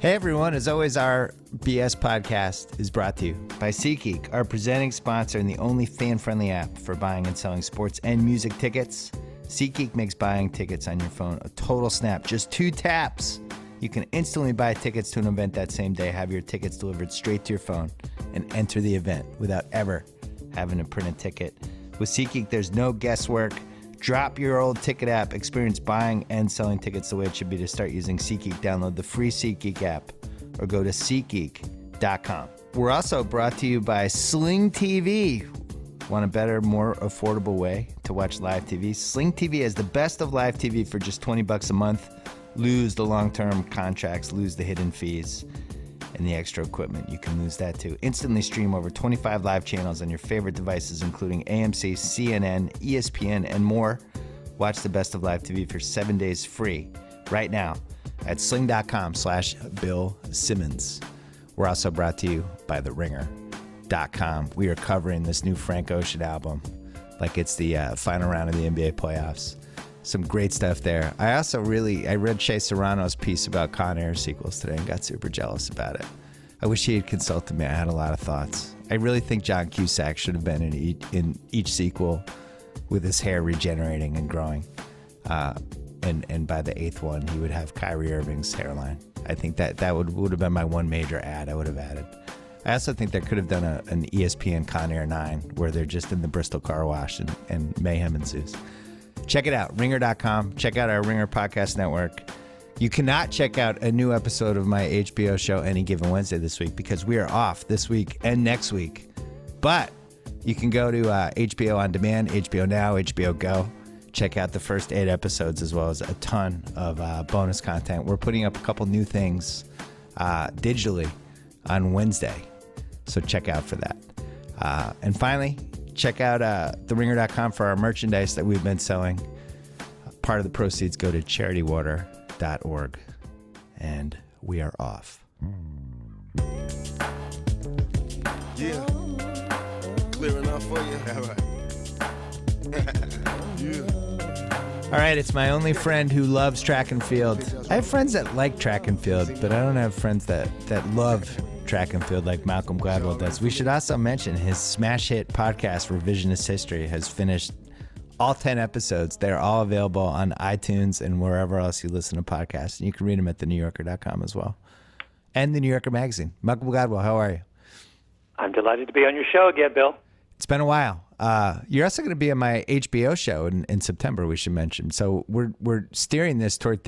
Hey everyone, as always, our BS podcast is brought to you by SeatGeek, our presenting sponsor and the only fan-friendly app for buying and selling sports and music tickets. SeatGeek makes buying tickets on your phone a total snap. Just 2 taps. You can instantly buy tickets to an event that same day, have your tickets delivered straight to your phone, and enter the event without ever having to print a ticket. With SeatGeek, there's no guesswork. Drop your old ticket app. Experience buying and selling tickets the way it should be. To start using SeatGeek, download the free SeatGeek app or go to SeatGeek.com. We're also brought to you by Sling TV. Want a better, more affordable way to watch live TV? Sling TV has the best of live TV for just $20 a month. Lose the long-term contracts, lose the hidden fees, and the extra equipment. You can lose that too. Instantly stream over 25 live channels on your favorite devices, including AMC, CNN, ESPN, and more. Watch the best of live TV for 7 days free right now at sling.com/Bill Simmons. We're also brought to you by TheRinger.com. We are covering this new Frank Ocean album like it's the final round of the NBA playoffs. Some great stuff there. I read Shea Serrano's piece about Con Air sequels today and got super jealous about it. I wish he had consulted me. I had a lot of thoughts. I really think John Cusack should have been in each sequel with his hair regenerating and growing. And by the 8th one, he would have Kyrie Irving's hairline. I think that would have been my one major ad I would have added. I also think they could have done an ESPN Con Air 9 where they're just in the Bristol car wash and mayhem ensues. Check it out, Ringer.com. Check out our Ringer Podcast Network. You cannot check out a new episode of my HBO show any given Wednesday this week because we are off this week and next week. But you can go to HBO On Demand, HBO Now, HBO Go. Check out the first 8 episodes as well as a ton of bonus content. We're putting up a couple new things digitally on Wednesday, so check out for that. And finally, check out TheRinger.com for our merchandise that we've been selling. Part of the proceeds go to charitywater.org. And we are off. Yeah. Clear enough for you? All right. Yeah. All right, it's my only friend who loves track and field. I have friends that like track and field, but I don't have friends that love track and field like Malcolm Gladwell does. We should also mention his smash hit podcast, Revisionist History, has finished all 10 episodes. They're all available on iTunes and wherever else you listen to podcasts. And you can read them at thenewyorker.com as well. And the New Yorker magazine. Malcolm Gladwell, how are you? I'm delighted to be on your show again, Bill. It's been a while. You're also going to be on my HBO show in September, we should mention. So we're steering this toward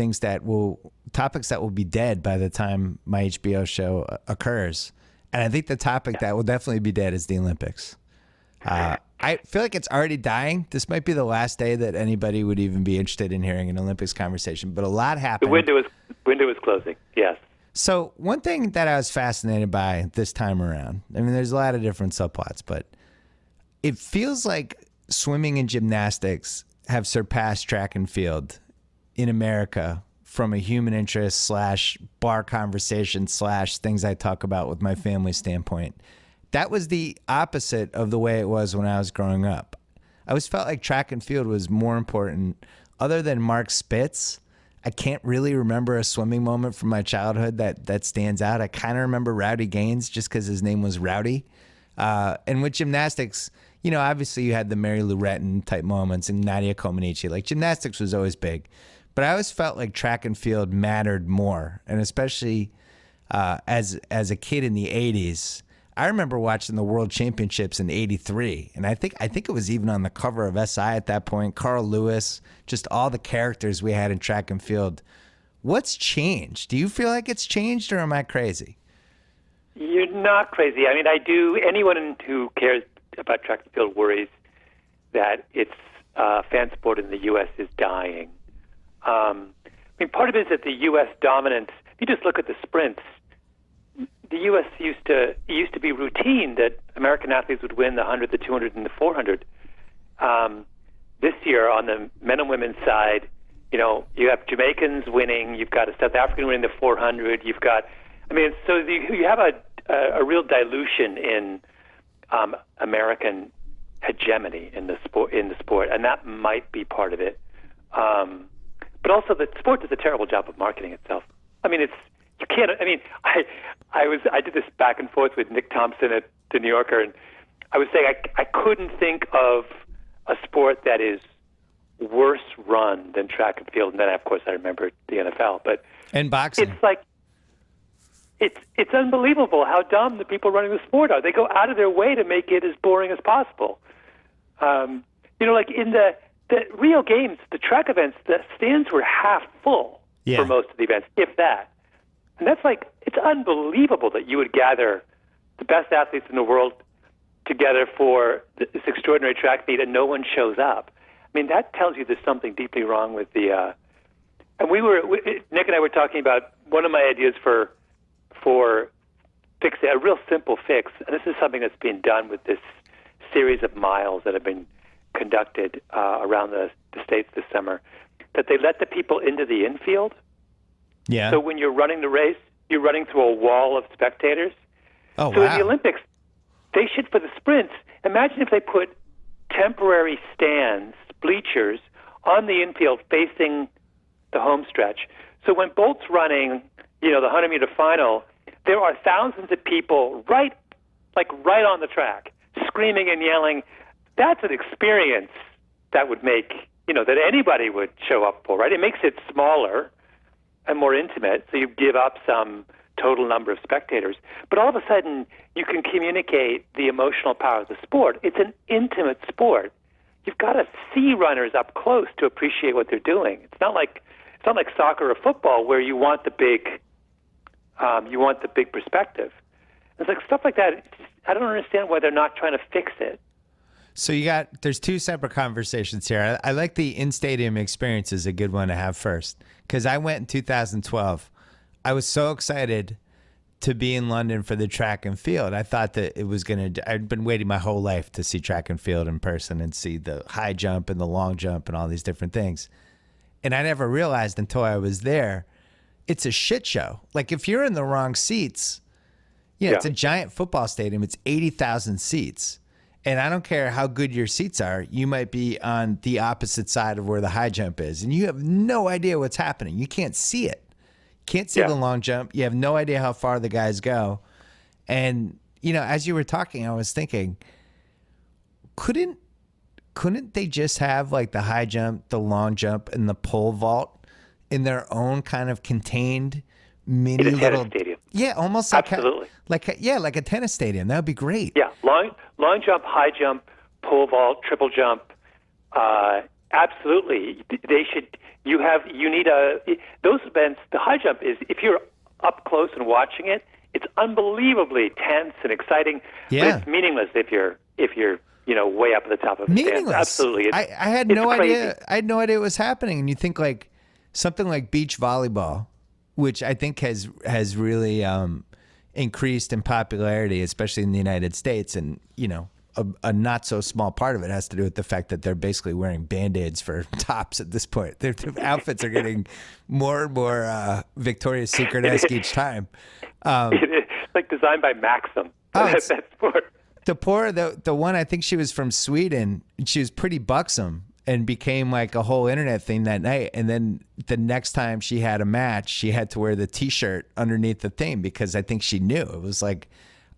topics that will be dead by the time my HBO show occurs. And I think the topic that will definitely be dead is the Olympics. I feel like it's already dying. This might be the last day that anybody would even be interested in hearing an Olympics conversation, but a lot happened. The window is closing, yes. So one thing that I was fascinated by this time around, I mean, there's a lot of different subplots, but it feels like swimming and gymnastics have surpassed track and field in America from a human interest / bar conversation / things I talk about with my family standpoint. That was the opposite of the way it was when I was growing up. I always felt like track and field was more important. Other than Mark Spitz, I can't really remember a swimming moment from my childhood that stands out. I kind of remember Rowdy Gaines just because his name was Rowdy. And with gymnastics, you know, obviously you had the Mary Lou Retton type moments and Nadia Comaneci. Like gymnastics was always big. But I always felt like track and field mattered more. And especially as a kid in the 80s, I remember watching the World Championships in '83, and I think it was even on the cover of SI at that point. Carl Lewis, just all the characters we had in track and field. What's changed? Do you feel like it's changed, or am I crazy? You're not crazy. I mean, I do. Anyone who cares about track and field worries that its fan sport in the U.S. is dying. I mean, part of it is that the U.S. dominance. If you just look at the sprints. The U.S. used to be routine that American athletes would win the 100, the 200, and the 400. This year, on the men and women's side, you know, you have Jamaicans winning, you've got a South African winning the 400, you've got, I mean, so you have a real dilution in American hegemony in the sport, and that might be part of it. But also, the sport does a terrible job of marketing itself. I mean, you can't. I mean, I did this back and forth with Nick Thompson at the New Yorker, and I was saying I couldn't think of a sport that is worse run than track and field. And then, of course, I remember the NFL. But and boxing. It's like it's unbelievable how dumb the people running the sport are. They go out of their way to make it as boring as possible. Like in the real games, the track events, the stands were half full for most of the events, if that. And that's it's unbelievable that you would gather the best athletes in the world together for this extraordinary track meet and no one shows up. I mean, that tells you there's something deeply wrong with the. And Nick and I were talking about one of my ideas for fixing a real simple fix, and this is something that's being done with this series of miles that have been conducted around the states this summer, that they let the people into the infield. Yeah. So when you're running the race, you're running through a wall of spectators. Oh, so wow. in the Olympics, they should, for the sprints, imagine if they put temporary stands, bleachers, on the infield facing the home stretch. So when Bolt's running, the 100-meter final, there are thousands of people right on the track, screaming and yelling. That's an experience that would make, that anybody would show up for, right? It makes it smaller and more intimate, so you give up some total number of spectators. But all of a sudden, you can communicate the emotional power of the sport. It's an intimate sport. You've got to see runners up close to appreciate what they're doing. It's not like soccer or football where you want the big perspective. It's like stuff like that. I don't understand why they're not trying to fix it. So there's two separate conversations here. I like the in-stadium experience is a good one to have first, because I went in 2012. I was so excited to be in London for the track and field. I thought that it was I'd been waiting my whole life to see track and field in person and see the high jump and the long jump and all these different things. And I never realized until I was there, it's a shit show. Like if you're in the wrong seats, it's a giant football stadium. It's 80,000 seats. And I don't care how good your seats are, you might be on the opposite side of where the high jump is. And you have no idea what's happening. You can't see it. Can't see the long jump. You have no idea how far the guys go. And, as you were talking, I was thinking, couldn't they just have the high jump, the long jump, and the pole vault in their own kind of contained mini in a little tennis stadium? Yeah, almost absolutely. like a tennis stadium. That would be great. Yeah, long jump, high jump, pole vault, triple jump. Absolutely, they should. You need those events. The high jump is, if you're up close and watching it, it's unbelievably tense and exciting. Yeah. But it's meaningless if you're way up at the top of the Meaningless. stand. Absolutely, I had no crazy. idea. I had no idea what was happening. And you think something like beach volleyball, which I think has really increased in popularity, especially in the United States, and a not so small part of it has to do with the fact that they're basically wearing Band-Aids for tops at this point. Their outfits are getting more and more Victoria's Secret-esque each time. It's designed by Maxim. That sport. The one, I think she was from Sweden, and she was pretty buxom and became a whole internet thing that night. And then the next time she had a match, she had to wear the T-shirt underneath the thing because I think she knew. It was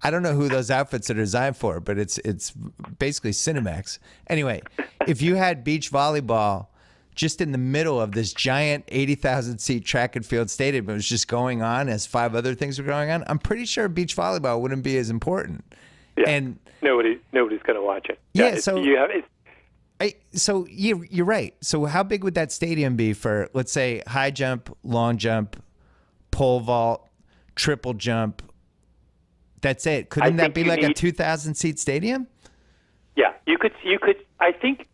I don't know who those outfits are designed for, but it's basically Cinemax. Anyway, if you had beach volleyball just in the middle of this giant 80,000 seat track and field stadium, it was just going on as 5 other things were going on, I'm pretty sure beach volleyball wouldn't be as important. Yeah. And nobody's going to watch it. So you're right. So how big would that stadium be for, let's say, high jump, long jump, pole vault, triple jump? That's it. Couldn't that be a 2,000 seat stadium? Yeah, you could. I think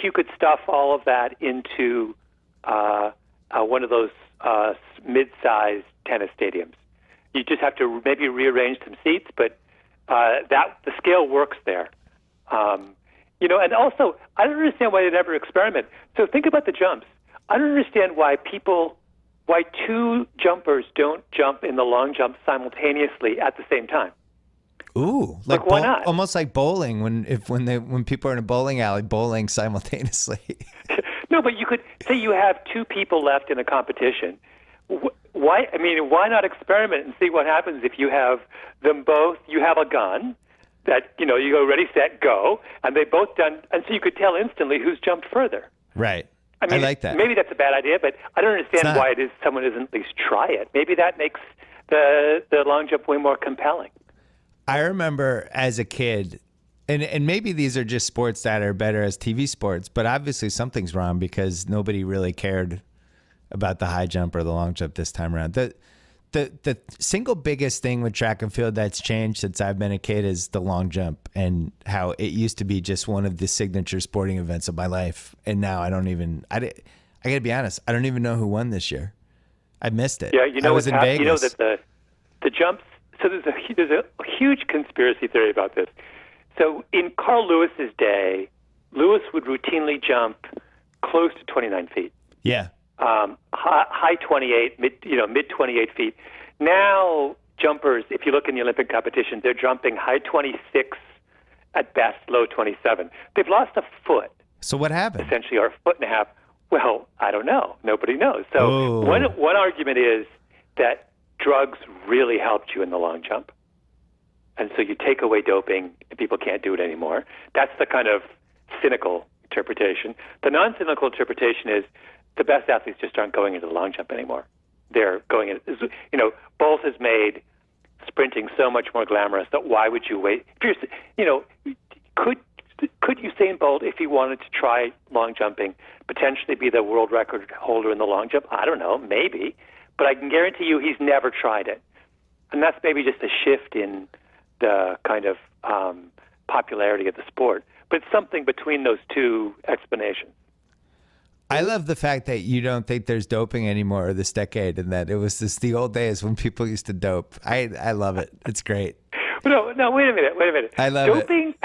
you could stuff all of that into one of those mid-sized tennis stadiums. You just have to maybe rearrange some seats, but the scale works there. And also, I don't understand why they never experiment. So think about the jumps. I don't understand why 2 jumpers don't jump in the long jump simultaneously at the same time. Ooh, why not? Almost like bowling when people are in a bowling alley bowling simultaneously. No, but you could say you have 2 people left in a competition. why not experiment and see what happens if you have them both? You have a gun that, you go ready, set, go, and they both done, and so you could tell instantly who's jumped further. Right. I mean, I like that. Maybe that's a bad idea, but I don't understand why it is someone doesn't at least try it. Maybe that makes the long jump way more compelling. I remember as a kid, and maybe these are just sports that are better as TV sports, but obviously something's wrong because nobody really cared about the high jump or the long jump this time around. The single biggest thing with track and field that's changed since I've been a kid is the long jump, and how it used to be just one of the signature sporting events of my life. And now I got to be honest, I don't even know who won this year. I missed it. Yeah, I was in Vegas. You know that the jumps, so there's a huge conspiracy theory about this. So in Carl Lewis's day, Lewis would routinely jump close to 29 feet. Yeah. High 28, mid 28 feet. Now jumpers, if you look in the Olympic competition, they're jumping high 26 at best, low 27. They've lost a foot. So what happened? Essentially, or a foot and a half. Well, I don't know. Nobody knows. So one argument is that drugs really helped you in the long jump. And so you take away doping and people can't do it anymore. That's the kind of cynical interpretation. The non-cynical interpretation is the best athletes just aren't going into the long jump anymore. They're going in. Bolt has made sprinting so much more glamorous that why would you wait? If you're, could Usain Bolt, if he wanted to try long jumping, potentially be the world record holder in the long jump? I don't know, maybe. But I can guarantee you he's never tried it. And that's maybe just a shift in the kind of popularity of the sport. But it's something between those two explanations. I love the fact that you don't think there's doping anymore this decade, and that it was just the old days when people used to dope. I love it. It's great. No, wait a minute. I love it.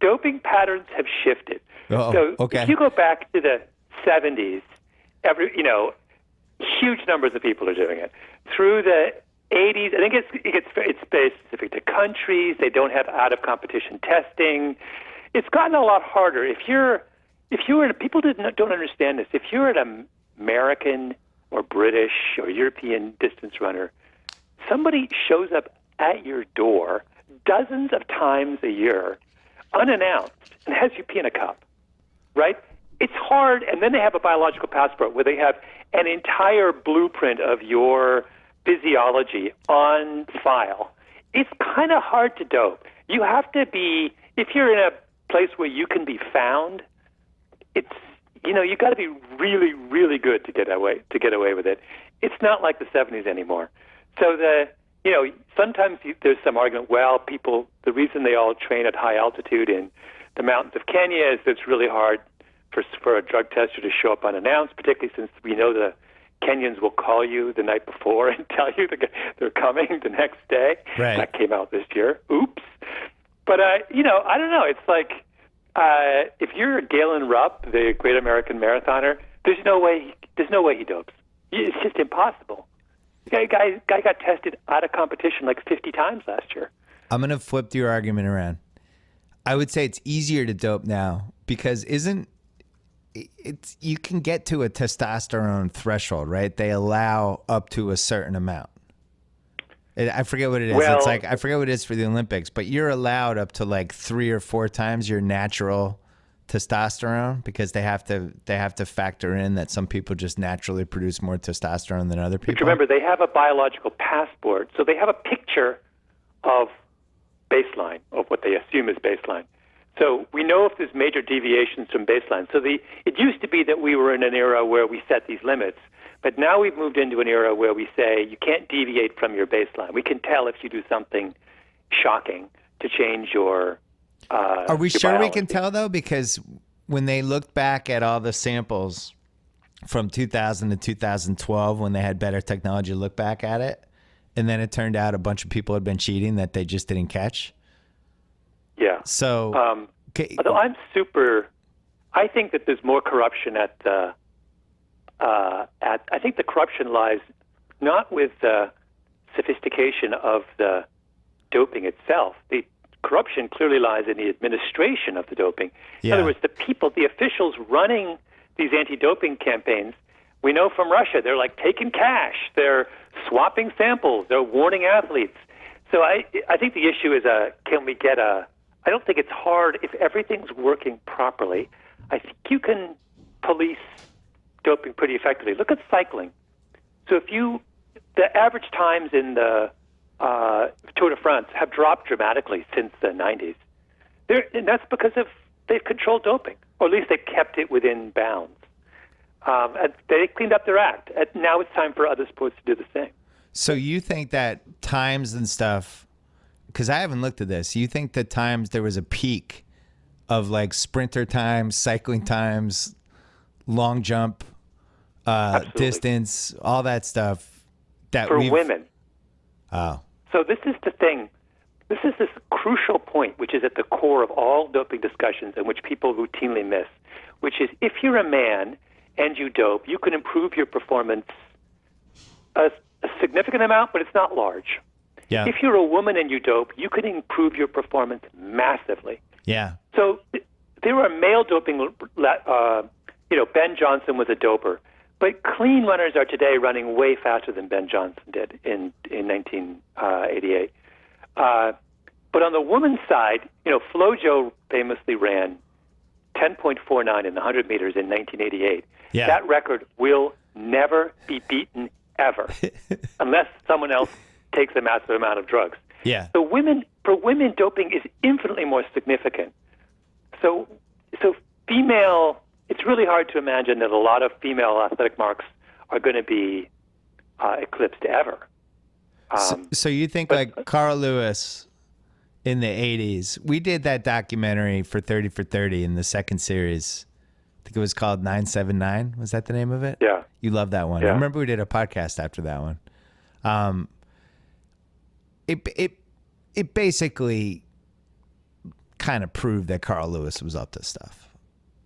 Doping patterns have shifted. So okay. If you go back to the 70s, huge numbers of people are doing it. Through the 80s, I think it's very specific to countries. They don't have out-of-competition testing. It's gotten a lot harder. People don't understand this. If you're an American or British or European distance runner, somebody shows up at your door dozens of times a year, unannounced, and has you pee in a cup, right? It's hard, and then they have a biological passport where they have an entire blueprint of your physiology on file. It's kind of hard to dope. You have to be, if you're in a place where you can be found, it's, you got to be really, really good to get away with it. It's not like the 70s anymore. So sometimes there's some argument, the reason they all train at high altitude in the mountains of Kenya is it's really hard for a drug tester to show up unannounced, particularly since we know the Kenyans will call you the night before and tell you they're coming the next day. Right. That came out this year. Oops. But, I don't know. It's like if you're Galen Rupp, the great American marathoner, there's no way he dopes. It's just impossible. The guy got tested out of competition like 50 times last year. I'm going to flip your argument around. I would say it's easier to dope now because you can get to a testosterone threshold, right? They allow up to a certain amount. I forget what it is. Well, it's like, I forget what it is for the Olympics, but you're allowed up to like 3 or 4 times your natural testosterone because they have to factor in that some people just naturally produce more testosterone than other people. But remember, they have a biological passport, so they have a picture of baseline, of what they assume is baseline. So we know if there's major deviations from baseline. So it used to be that we were in an era where we set these limits, but now we've moved into an era where we say you can't deviate from your baseline. We can tell if you do something shocking to change your Are we your sure biology. we can tell, though? Because when they looked back at all the samples from 2000 to 2012, when they had better technology to look back at it, and then it turned out a bunch of people had been cheating that they just didn't catch. Yeah. So, although I think that there's more corruption I think the corruption lies not with the sophistication of the doping itself. The corruption clearly lies in the administration of the doping. Yeah. In other words, the officials running these anti-doping campaigns, we know from Russia, they're like taking cash. They're swapping samples. They're warning athletes. So I think the issue is, can we get I don't think it's hard if everything's working properly. I think you can police doping pretty effectively. Look at cycling. So the average times in the Tour de France have dropped dramatically since the 90s. And that's because they've controlled doping, or at least they've kept it within bounds. And they cleaned up their act. And now it's time for other sports to do the same. So you think that times and stuff, because I haven't looked at this, you think that times there was a peak of like sprinter times, cycling times, long jump, distance, all that stuff that for women. Oh. So this is the thing. This is this crucial point, which is at the core of all doping discussions and which people routinely miss, which is if you're a man and you dope, you can improve your performance a significant amount, but it's not large. Yeah. If you're a woman and you dope, you can improve your performance massively. Yeah. So there were male doping. Ben Johnson was a doper, but clean runners are today running way faster than Ben Johnson did in 1988. But on the women's side, FloJo famously ran 10.49 in the 100 meters in 1988. Yeah. That record will never be beaten ever, unless someone else takes a massive amount of drugs. Yeah. So for women, doping is infinitely more significant. So female, it's really hard to imagine that a lot of female athletic marks are going to be eclipsed ever. So you think like Carl Lewis in the 80s, we did that documentary for 30 for 30 in the second series. I think it was called 979. Was that the name of it? Yeah. You love that one. Yeah. I remember we did a podcast after that one. It basically kind of proved that Carl Lewis was up to stuff.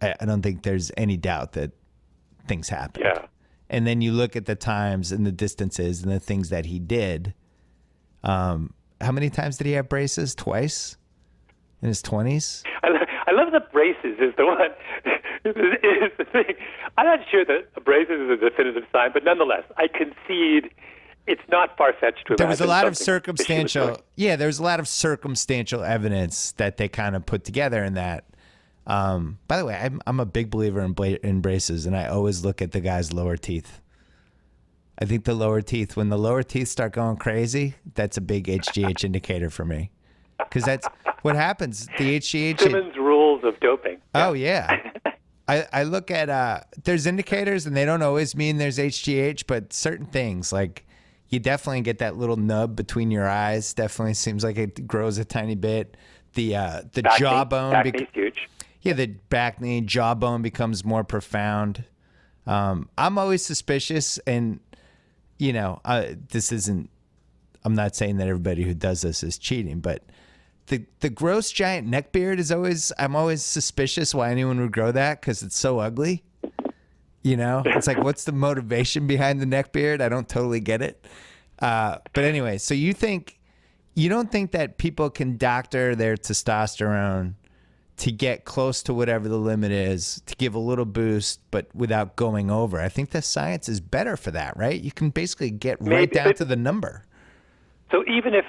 I don't think there's any doubt that things happened. Yeah. And then you look at the times and the distances and the things that he did. How many times did he have braces? Twice in his 20s? I love the braces is the one. is the thing. I'm not sure that braces is a definitive sign, but nonetheless, I concede it's not far-fetched to imagine. There was a lot of there was a lot of circumstantial evidence that they kind of put together in that. By the way, I'm a big believer in braces, and I always look at the guy's lower teeth. I think the lower teeth, when the lower teeth start going crazy, that's a big HGH indicator for me. Because that's what happens. The HGH... Simmons rules of doping. Oh, yeah. I look at... there's indicators, and they don't always mean there's HGH, but certain things, like you definitely get that little nub between your eyes. Definitely seems like it grows a tiny bit. The jawbone... Back knee's huge. Yeah, the back knee, jawbone becomes more profound. I'm always suspicious, and... this isn't, I'm not saying that everybody who does this is cheating, but the gross giant neck beard I'm always suspicious why anyone would grow that because it's so ugly. It's like, what's the motivation behind the neck beard? I don't totally get it. But anyway, so you don't think that people can doctor their testosterone to get close to whatever the limit is, to give a little boost, but without going over. I think the science is better for that, right? You can basically get right down to the number. So even if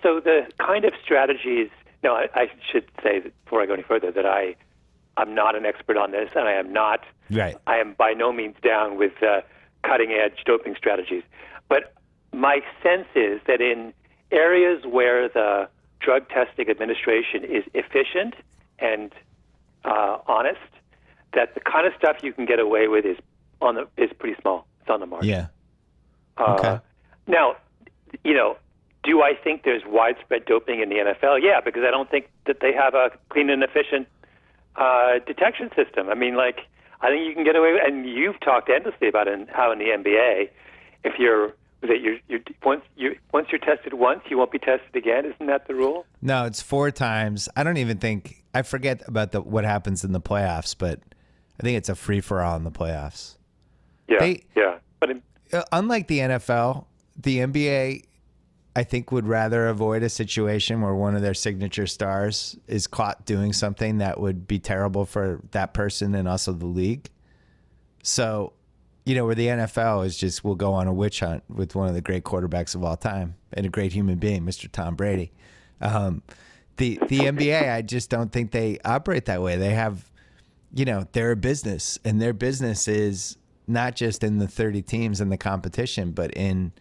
so the kind of strategies, I should say that before I go any further that I'm not an expert on this, and I am by no means down with cutting edge doping strategies. But my sense is that in areas where the drug testing administration is efficient and honest, that the kind of stuff you can get away with is pretty small. It's on the margin. Yeah. Okay. Now, do I think there's widespread doping in the NFL? Yeah, because I don't think that they have a clean and efficient detection system. I mean, I think you can get away with, and you've talked endlessly about how in the NBA, if once you're tested once, you won't be tested again. Isn't that the rule? No, it's 4 times. I forget about what happens in the playoffs, but I think it's a free for all in the playoffs. Yeah. But unlike the NFL, the NBA, I think, would rather avoid a situation where one of their signature stars is caught doing something that would be terrible for that person and also the league. So, where the NFL is just will go on a witch hunt with one of the great quarterbacks of all time and a great human being, Mr. Tom Brady. The NBA, I just don't think they operate that way. They have, they're a business, and their business is not just in the 30 teams in the competition, but in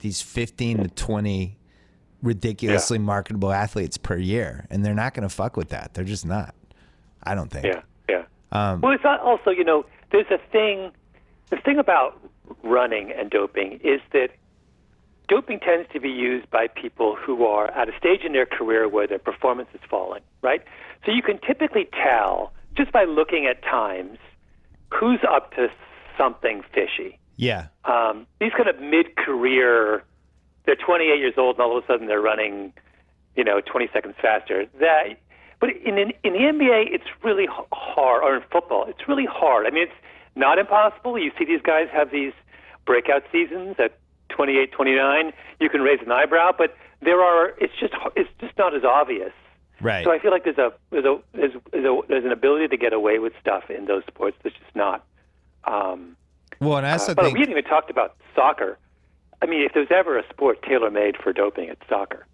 these 15 to 20 ridiculously marketable athletes per year. And they're not going to fuck with that. They're just not. I don't think. Yeah. Well, it's not also, there's the thing about running and doping is that doping tends to be used by people who are at a stage in their career where their performance is falling, right? So you can typically tell just by looking at times who's up to something fishy. Yeah. These kind of mid-career, they're 28 years old and all of a sudden they're running, 20 seconds faster. But in the NBA, it's really hard, or in football, it's really hard. I mean, it's not impossible. You see these guys have these breakout seasons at 28, 29. You can raise an eyebrow, but it's just not as obvious. Right. So I feel like there's an ability to get away with stuff in those sports that's just not. Well, and I also but think we haven't even talked about soccer. I mean, if there's ever a sport tailor-made for doping, it's soccer.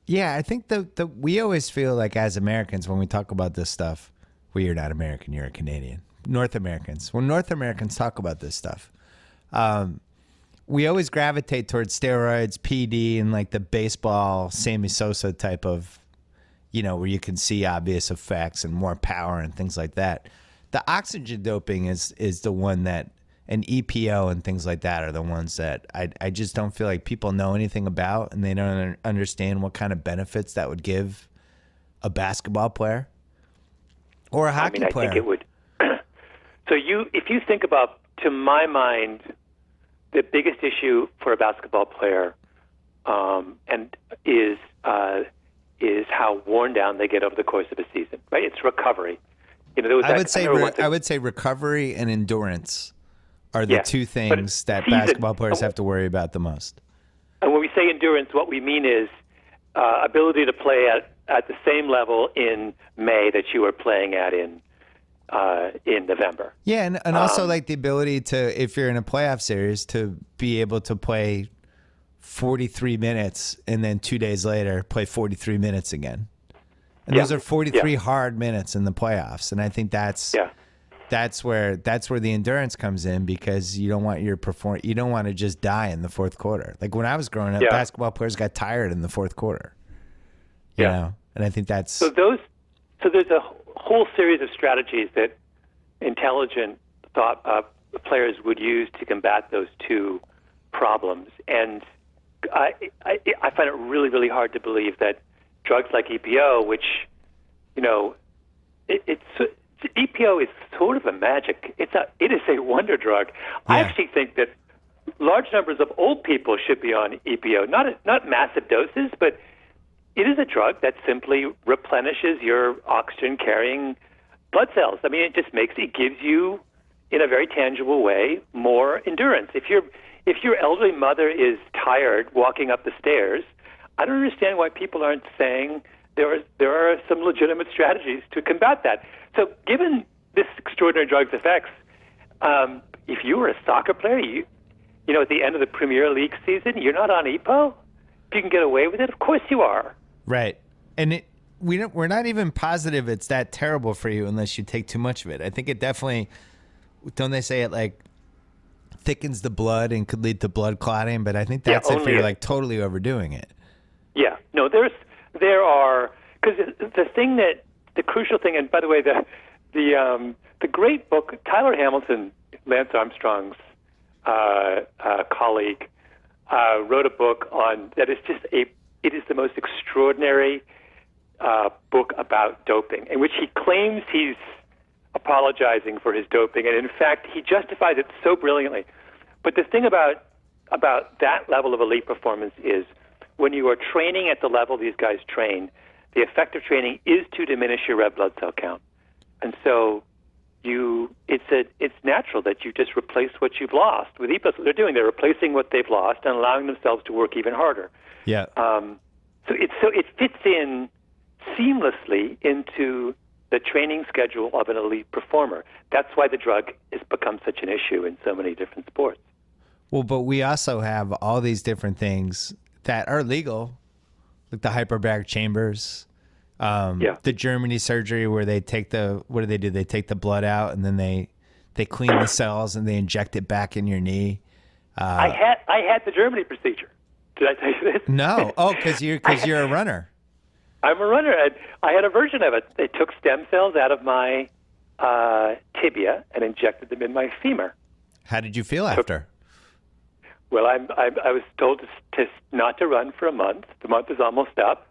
Yeah, I think we always feel like as Americans when we talk about this stuff, well, you're not American, you're a Canadian. North Americans. When North Americans talk about this stuff, we always gravitate towards steroids, PD, and like the baseball Sammy Sosa type of, where you can see obvious effects and more power and things like that. The oxygen doping is the one that, and EPO and things like that are the ones that I just don't feel like people know anything about, and they don't understand what kind of benefits that would give a basketball player or a hockey player. I think it would. So if you think about, to my mind, the biggest issue for a basketball player and is how worn down they get over the course of a season, right? It's recovery. I would say recovery and endurance are the two things that basketball players have to worry about the most. And when we say endurance, what we mean is ability to play at the same level in May that you were playing at in November. Yeah, and also like the ability to, if you're in a playoff series, to be able to play 43 minutes and then 2 days later play 43 minutes again. And those are 43 hard minutes in the playoffs, and I think that's where the endurance comes in, because you don't want you don't want to just die in the fourth quarter. Like when I was growing up, basketball players got tired in the fourth quarter. You know, and I think that's so there's a whole series of strategies that intelligent players would use to combat those two problems, and I find it really, really hard to believe that drugs like EPO, which, EPO is sort of a magic. It is a wonder drug. Yeah. I actually think that large numbers of old people should be on EPO, not massive doses, but it is a drug that simply replenishes your oxygen-carrying blood cells. I mean, it gives you, in a very tangible way, more endurance. If your elderly mother is tired walking up the stairs, I don't understand why people aren't saying there are some legitimate strategies to combat that. So given this extraordinary drug's effects, if you were a soccer player, at the end of the Premier League season, you're not on EPO? If you can get away with it, of course you are. Right. And we're not even positive it's that terrible for you unless you take too much of it. I think it definitely, don't they say it like thickens the blood and could lead to blood clotting? But I think that's if you're like totally overdoing it. Yeah, no, there are, because the crucial thing, and by the way, the great book, Tyler Hamilton, Lance Armstrong's colleague, wrote a book on that is it is the most extraordinary book about doping, in which he claims he's apologizing for his doping, and in fact, he justifies it so brilliantly. But the thing about that level of elite performance is, when you are training at the level these guys train, the effect of training is to diminish your red blood cell count. And so it's natural that you just replace what you've lost. With EPO, that's what they're doing. They're replacing what they've lost and allowing themselves to work even harder. Yeah. So it fits in seamlessly into the the training schedule of an elite performer. That's why the drug has become such an issue in so many different sports. Well, but we also have all these different things that are legal, like the hyperbaric chambers, the Germany surgery where they take what do? They take the blood out and then they clean the cells and they inject it back in your knee. I had the Germany procedure. Did I tell you this? No. Oh, because you're a runner. I'm a runner. I had a version of it. They took stem cells out of my tibia and injected them in my femur. How did you feel after? Well, I was told to not to run for a month. The month is almost up,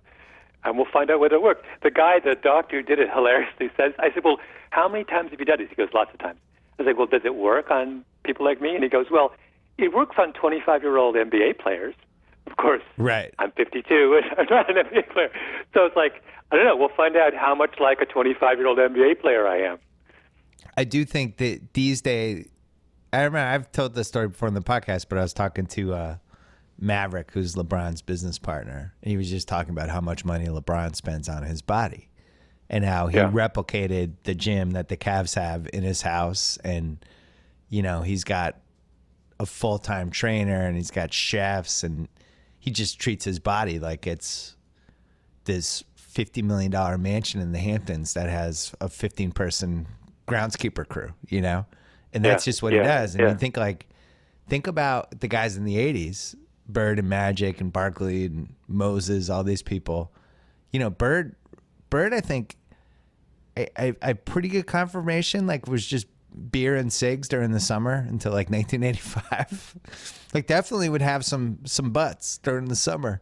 and we'll find out whether it worked. The doctor who did it hilariously says, I said, well, how many times have you done it? He goes, lots of times. I was like, well, does it work on people like me? And he goes, well, it works on 25-year-old NBA players. Of course, right. I'm 52, and I'm not an NBA player. So it's like, I don't know, we'll find out how much like a 25-year-old NBA player I am. I do think that these days, I remember I've told this story before in the podcast, but I was talking to Maverick, who's LeBron's business partner, and he was just talking about how much money LeBron spends on his body and how he replicated the gym that the Cavs have in his house. And, you know, he's got a full-time trainer and he's got chefs, and he just treats his body like it's this $50 million mansion in the Hamptons that has a 15-person groundskeeper crew, you know? And that's just what he does. And you think about the guys in the 80s, Bird and Magic and Barkley and Moses, all these people. You know, Bird, I think, I pretty good confirmation, like, was just beer and cigs during the summer until like 1985. Like, definitely would have some butts during the summer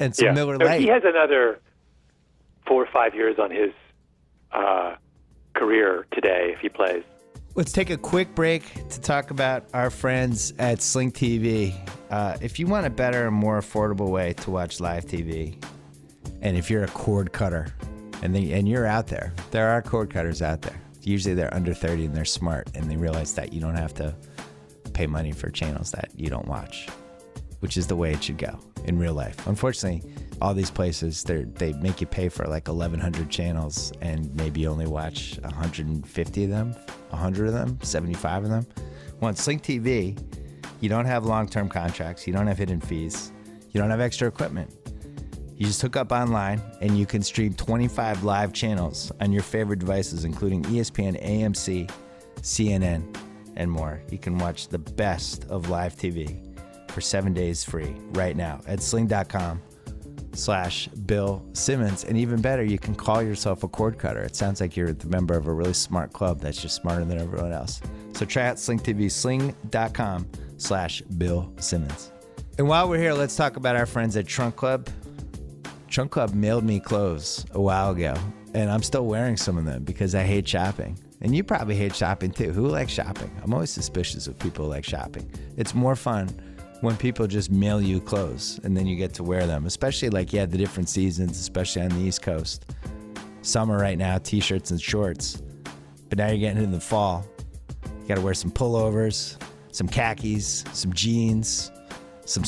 and some Miller Lite. He has another 4 or 5 years on his career today if he plays. Let's take a quick break to talk about our friends at Sling TV. If you want a better and more affordable way to watch live TV, and if you're a cord cutter, and you're out there are cord cutters out there. Usually they're under 30 and they're smart, and they realize that you don't have to pay money for channels that you don't watch, which is the way it should go in real life. Unfortunately, all these places, they make you pay for like 1,100 channels and maybe only watch 150 of them, 100 of them, 75 of them. Well, on Sling TV, you don't have long-term contracts. You don't have hidden fees. You don't have extra equipment. You just hook up online and you can stream 25 live channels on your favorite devices, including ESPN, AMC, CNN, and more. You can watch the best of live TV for 7 days free right now at sling.com/Bill Simmons. And even better, you can call yourself a cord cutter. It sounds like you're the member of a really smart club that's just smarter than everyone else. So try out Sling TV, sling.com/Bill Simmons. And while we're here, let's talk about our friends at Trunk Club. Trunk Club mailed me clothes a while ago, and I'm still wearing some of them because I hate shopping. And you probably hate shopping too. Who likes shopping? I'm always suspicious of people who like shopping. It's more fun when people just mail you clothes and then you get to wear them, especially like, the different seasons, especially on the East Coast. Summer right now, t-shirts and shorts. But now you're getting into the fall. You got to wear some pullovers, some khakis, some jeans, some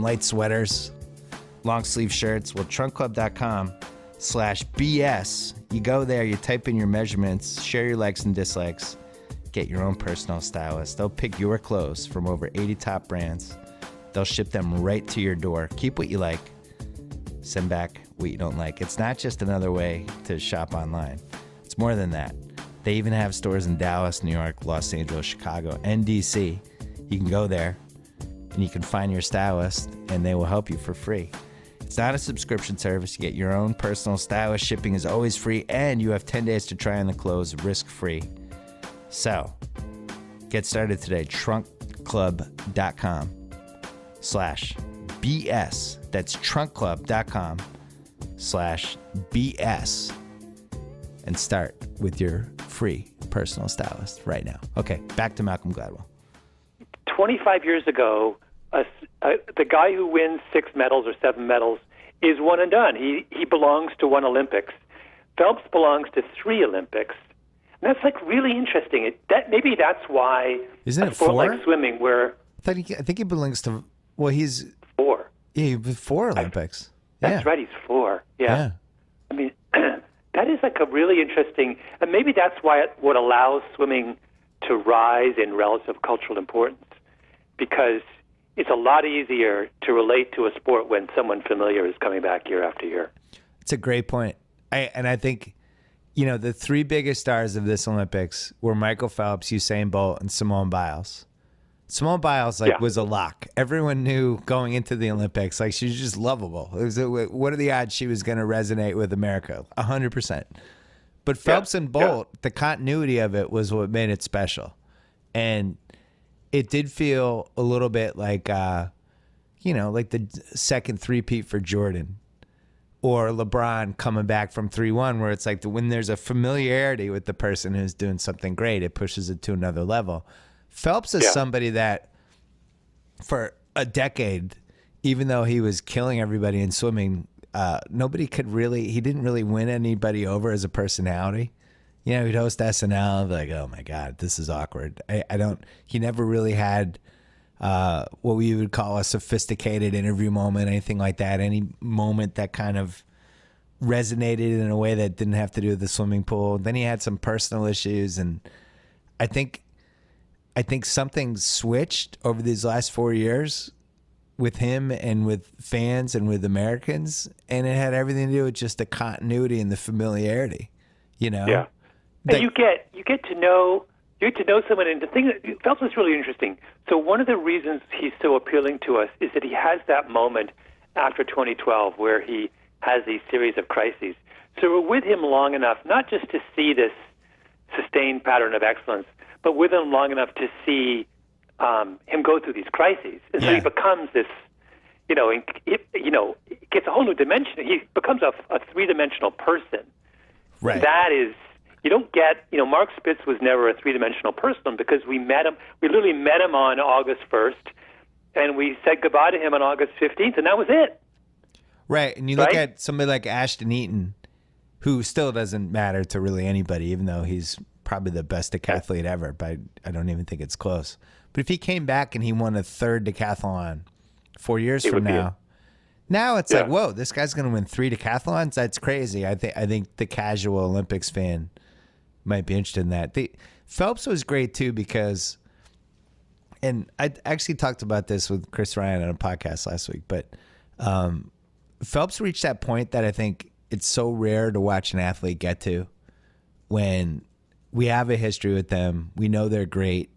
light sweaters, long sleeve shirts. Well, trunkclub.com/BS. You go there, you type in your measurements, share your likes and dislikes, get your own personal stylist. They'll pick your clothes from over 80 top brands. They'll ship them right to your door. Keep what you like, send back what you don't like. It's not just another way to shop online. It's more than that. They even have stores in Dallas, New York, Los Angeles, Chicago, and DC. You can go there and you can find your stylist and they will help you for free. It's not a subscription service. You get your own personal stylist. Shipping is always free, and you have 10 days to try on the clothes risk-free. So, get started today. Trunkclub.com/BS. That's trunkclub.com/BS. And start with your free personal stylist right now. Okay, back to Malcolm Gladwell. 25 years ago, the guy who wins 6 medals or 7 medals is one and done. He belongs to one Olympics. Phelps belongs to 3 Olympics. And that's like really interesting. Maybe that's why isn't it sport 4? like swimming, where I think he belongs to. Well, he's 4. Yeah, 4 Olympics. That's right. He's 4. Yeah. I mean, that is like a really interesting, and maybe that's what allows swimming to rise in relative cultural importance, because it's a lot easier to relate to a sport when someone familiar is coming back year after year. It's a great point. I think, the three biggest stars of this Olympics were Michael Phelps, Usain Bolt, and Simone Biles. Simone Biles was a lock. Everyone knew going into the Olympics, she was just lovable. What are the odds she was going to resonate with America? 100%. But Phelps and Bolt, the continuity of it was what made it special. And it did feel a little bit like, like the second three-peat for Jordan or LeBron coming back from 3-1, where it's like when there's a familiarity with the person who's doing something great, it pushes it to another level. Phelps is somebody that for a decade, even though he was killing everybody in swimming, he didn't really win anybody over as a personality. He'd host SNL and be like, oh my God, this is awkward. He never really had what we would call a sophisticated interview moment, anything like that, any moment that kind of resonated in a way that didn't have to do with the swimming pool. Then he had some personal issues, and I think something switched over these last 4 years with him and with fans and with Americans, and it had everything to do with just the continuity and the familiarity, Yeah. And you get to know someone, and the thing that Phelps is really interesting. So one of the reasons he's so appealing to us is that he has that moment after 2012 where he has these series of crises. So we're with him long enough, not just to see this sustained pattern of excellence, but with him long enough to see him go through these crises. And so he becomes this, it gets a whole new dimension. He becomes a three-dimensional person. Right. That is, you don't get, Mark Spitz was never a three-dimensional person because we literally met him on August 1st, and we said goodbye to him on August 15th, and that was it. Right, and you look at somebody like Ashton Eaton, who still doesn't matter to really anybody, even though he's probably the best decathlete ever, but I don't even think it's close. But if he came back and he won a third decathlon 4 years from now it's like, whoa, this guy's going to win 3 decathlons? That's crazy. I think the casual Olympics fan might be interested in that. Phelps was great too because, and I actually talked about this with Chris Ryan on a podcast last week, but Phelps reached that point that I think it's so rare to watch an athlete get to when we have a history with them, we know they're great,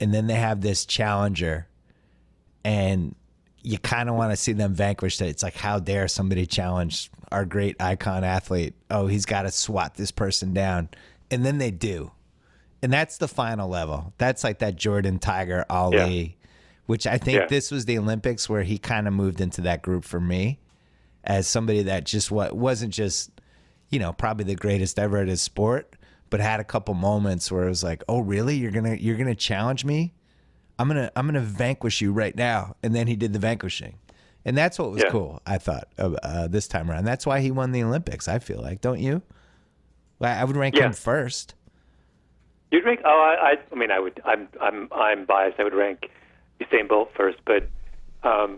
and then they have this challenger, and you kind of want to see them vanquished. It's like, how dare somebody challenge our great icon athlete? Oh, he's got to swat this person down. And then they do. And that's the final level. That's like that Jordan, Tiger, Ali, which I think this was the Olympics where he kind of moved into that group for me as somebody that just wasn't just, probably the greatest ever at his sport, but had a couple moments where it was like, oh, really? You're gonna challenge me? I'm gonna vanquish you right now. And then he did the vanquishing. And that's what was cool, I thought, this time around. That's why he won the Olympics, I feel like. Don't you? I would rank him first. You'd rank? Oh, I would. I'm biased. I would rank Usain Bolt first, but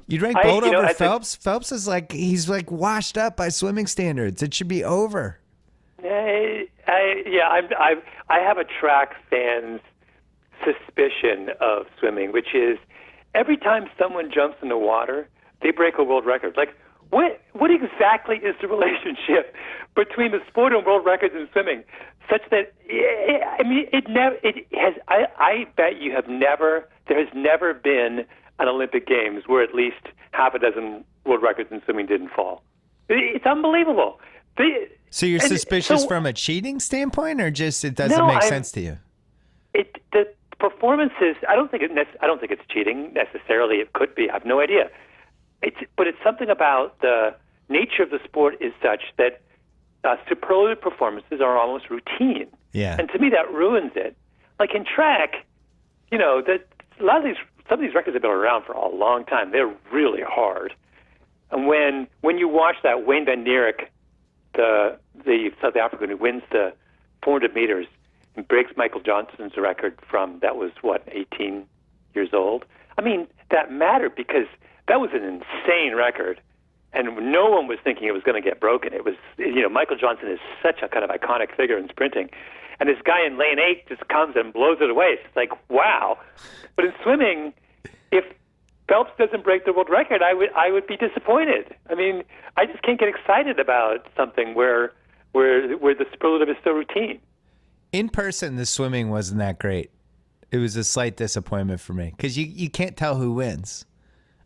you'd rank Bolt over Phelps. Phelps is he's washed up by swimming standards. It should be over. I have a track fan's suspicion of swimming, which is every time someone jumps in the water, they break a world record. What exactly is the relationship between the sport and world records in swimming, such that I bet there has never been an Olympic Games where at least half a dozen world records in swimming didn't fall. It's unbelievable. So you're suspicious from a cheating standpoint, or just it doesn't make sense to you? The performances. I don't think it's cheating necessarily. It could be. I have no idea. But it's something about the nature of the sport is such that superlative performances are almost routine. Yeah. And to me, that ruins it. Like in track, some of these records have been around for a long time. They're really hard. And when you watch that Wayne van Nierik, the South African who wins the 400 meters and breaks Michael Johnson's record from, that was 18 years old. I mean, that mattered because that was an insane record. and no one was thinking it was going to get broken. It was, Michael Johnson is such a kind of iconic figure in sprinting, and this guy in lane 8 just comes and blows it away. It's like, wow. But in swimming, if Phelps doesn't break the world record, I would be disappointed. I mean, I just can't get excited about something where the superlative is so routine. In person, the swimming wasn't that great. It was a slight disappointment for me because you can't tell who wins.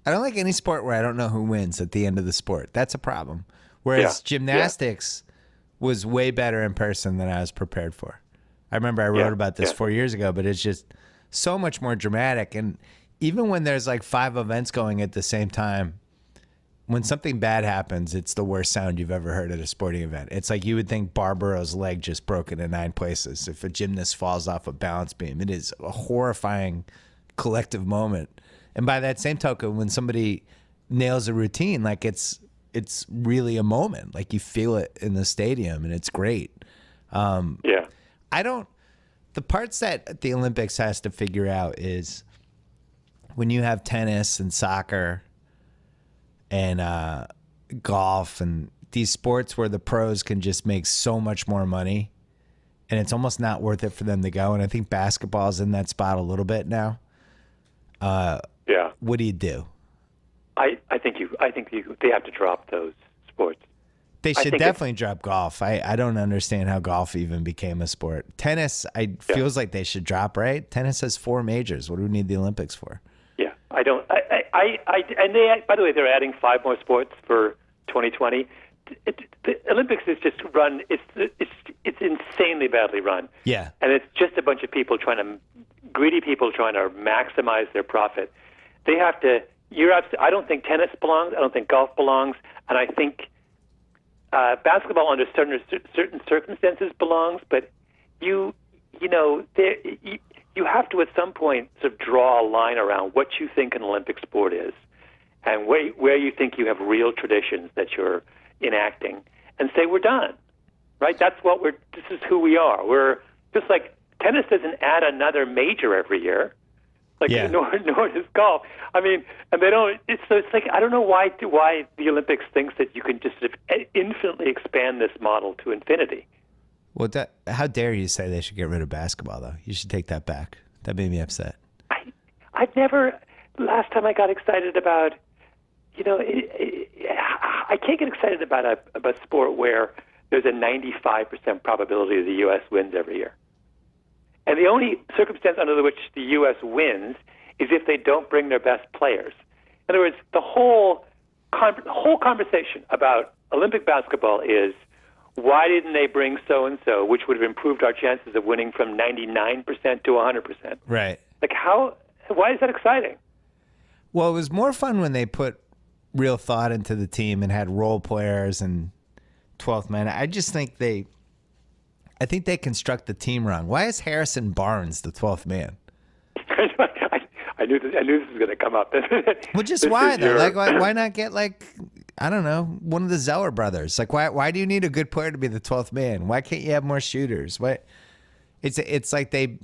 I don't like any sport where I don't know who wins at the end of the sport. That's a problem. Whereas gymnastics was way better in person than I was prepared for. I remember I wrote about this 4 years ago, but it's just so much more dramatic. And even when there's like 5 events going at the same time, when something bad happens, it's the worst sound you've ever heard at a sporting event. It's like you would think Barbaro's leg just broke into 9 places if a gymnast falls off a balance beam. It is a horrifying collective moment. And by that same token, when somebody nails a routine, like it's really a moment. Like you feel it in the stadium, and it's great. The parts that the Olympics has to figure out is when you have tennis and soccer and golf and these sports where the pros can just make so much more money, and it's almost not worth it for them to go. And I think basketball's in that spot a little bit now. What do you do? I think they have to drop those sports. They should definitely drop golf. I don't understand how golf even became a sport. Tennis, feels like they should drop, right? Tennis has 4 majors. What do we need the Olympics for? Yeah, I don't. And they, by the way, they're adding 5 more sports for 2020. The Olympics is just run. It's insanely badly run. Yeah, and it's just a bunch of greedy people trying to maximize their profit. They have to. I don't think tennis belongs. I don't think golf belongs, and I think basketball under certain circumstances belongs. But you have to at some point sort of draw a line around what you think an Olympic sport is, and where you think you have real traditions that you're enacting, and say we're done. Right? That's what this is who we are. We're just like tennis doesn't add another major every year. Nor does golf. I mean, and they don't. It's like I don't know why the Olympics thinks that you can just sort of infinitely expand this model to infinity. Well, how dare you say they should get rid of basketball, though? You should take that back. That made me upset. I've never. Last time I got excited about, I can't get excited about a sport where there's a 95% probability the U.S. wins every year. And the only circumstance under which the U.S. wins is if they don't bring their best players. In other words, the whole conversation about Olympic basketball is why didn't they bring so-and-so, which would have improved our chances of winning from 99% to 100%. Right. Like why is that exciting? Well, it was more fun when they put real thought into the team and had role players and 12th man. I just think they construct the team wrong. Why is Harrison Barnes the 12th man? I knew this was going to come up. Well, just why though? Like, why not get I don't know, one of the Zeller brothers? Like, why do you need a good player to be the 12th man? Why can't you have more shooters? Why? It's like they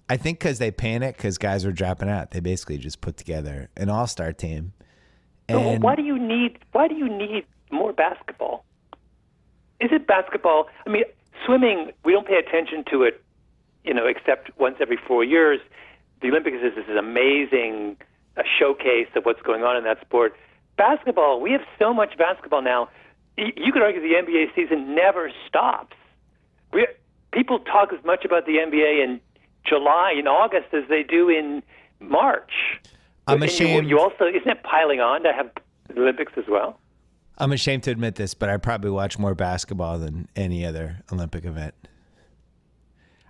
I think because they panicked because guys were dropping out. They basically just put together an all-star team. And why do you need more basketball? Is it basketball? I mean, swimming, we don't pay attention to it, except once every 4 years. The Olympics is this amazing showcase of what's going on in that sport. Basketball, we have so much basketball now. You could argue the NBA season never stops. People talk as much about the NBA in July and August as they do in March. I'm ashamed. You also, isn't it piling on to have the Olympics as well? I'm ashamed to admit this, but I probably watch more basketball than any other Olympic event.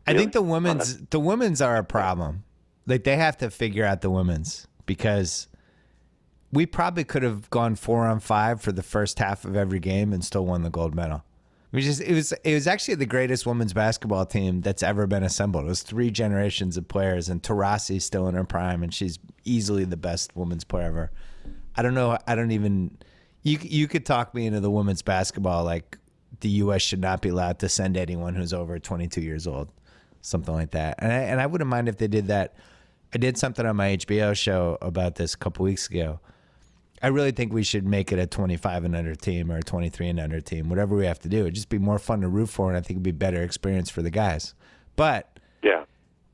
I think the women's are a problem. Like they have to figure out the women's because we probably could have gone 4-on-5 for the first half of every game and still won the gold medal. It was actually the greatest women's basketball team that's ever been assembled. It was 3 generations of players, and Taurasi's still in her prime, and she's easily the best women's player ever. I don't know. I don't even. You could talk me into the women's basketball like the U.S. should not be allowed to send anyone who's over 22 years old, something like that. And I wouldn't mind if they did that. I did something on my HBO show about this a couple weeks ago, I really think we should make it a 25 and under team or a 23 and under team, whatever we have to do. It'd just be more fun to root for, and I think it'd be a better experience for the guys. But Yeah.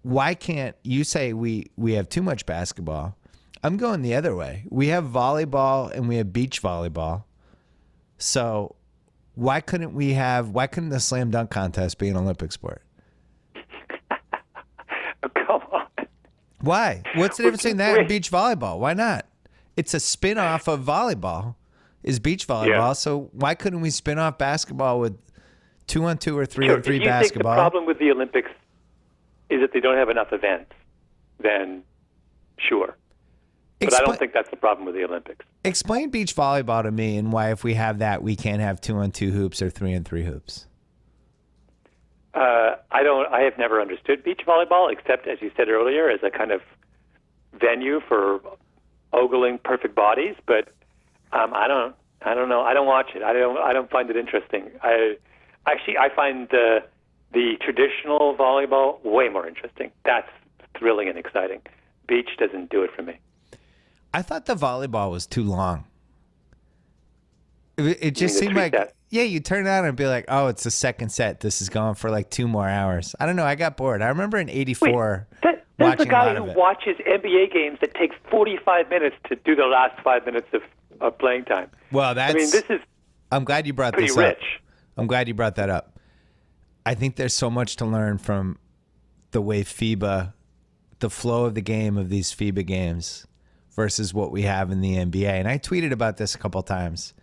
why can't you say we have too much basketball? I'm going the other way. We have volleyball and we have beach volleyball. So why couldn't the slam dunk contest be an Olympic sport? Oh, come on. Why? What's the difference between that and beach volleyball? Why not? It's a spin-off of volleyball, is beach volleyball. Yeah. So why couldn't we spin off basketball with 2-on-2 or 3-on-3 Sure. If you basketball? think the problem with the Olympics is that they don't have enough events, then sure. But I don't think that's the problem with the Olympics. Explain beach volleyball to me and why, if we have that, we can't have 2-on-2 hoops or 3-on-3 hoops. I have never understood beach volleyball, except, as you said earlier, as a kind of venue for ogling perfect bodies. But I don't know. I don't watch it. I don't find it interesting. I find the traditional volleyball way more interesting. That's thrilling and exciting. Beach doesn't do it for me. I thought the volleyball was too long. It just seemed like, yeah, you turn it on and be like, oh, it's the second set. This is going for like 2 more hours. I don't know. I got bored. I remember in '84 there's watching the guy a lot who of it. watches NBA games that take 45 minutes to do the last 5 minutes of playing time. Well, this is I'm glad you brought pretty this rich. up. I'm glad you brought that up. I think there's so much to learn from the way FIBA, the flow of the game of these FIBA games versus what we have in the NBA. And I tweeted about this a couple of times.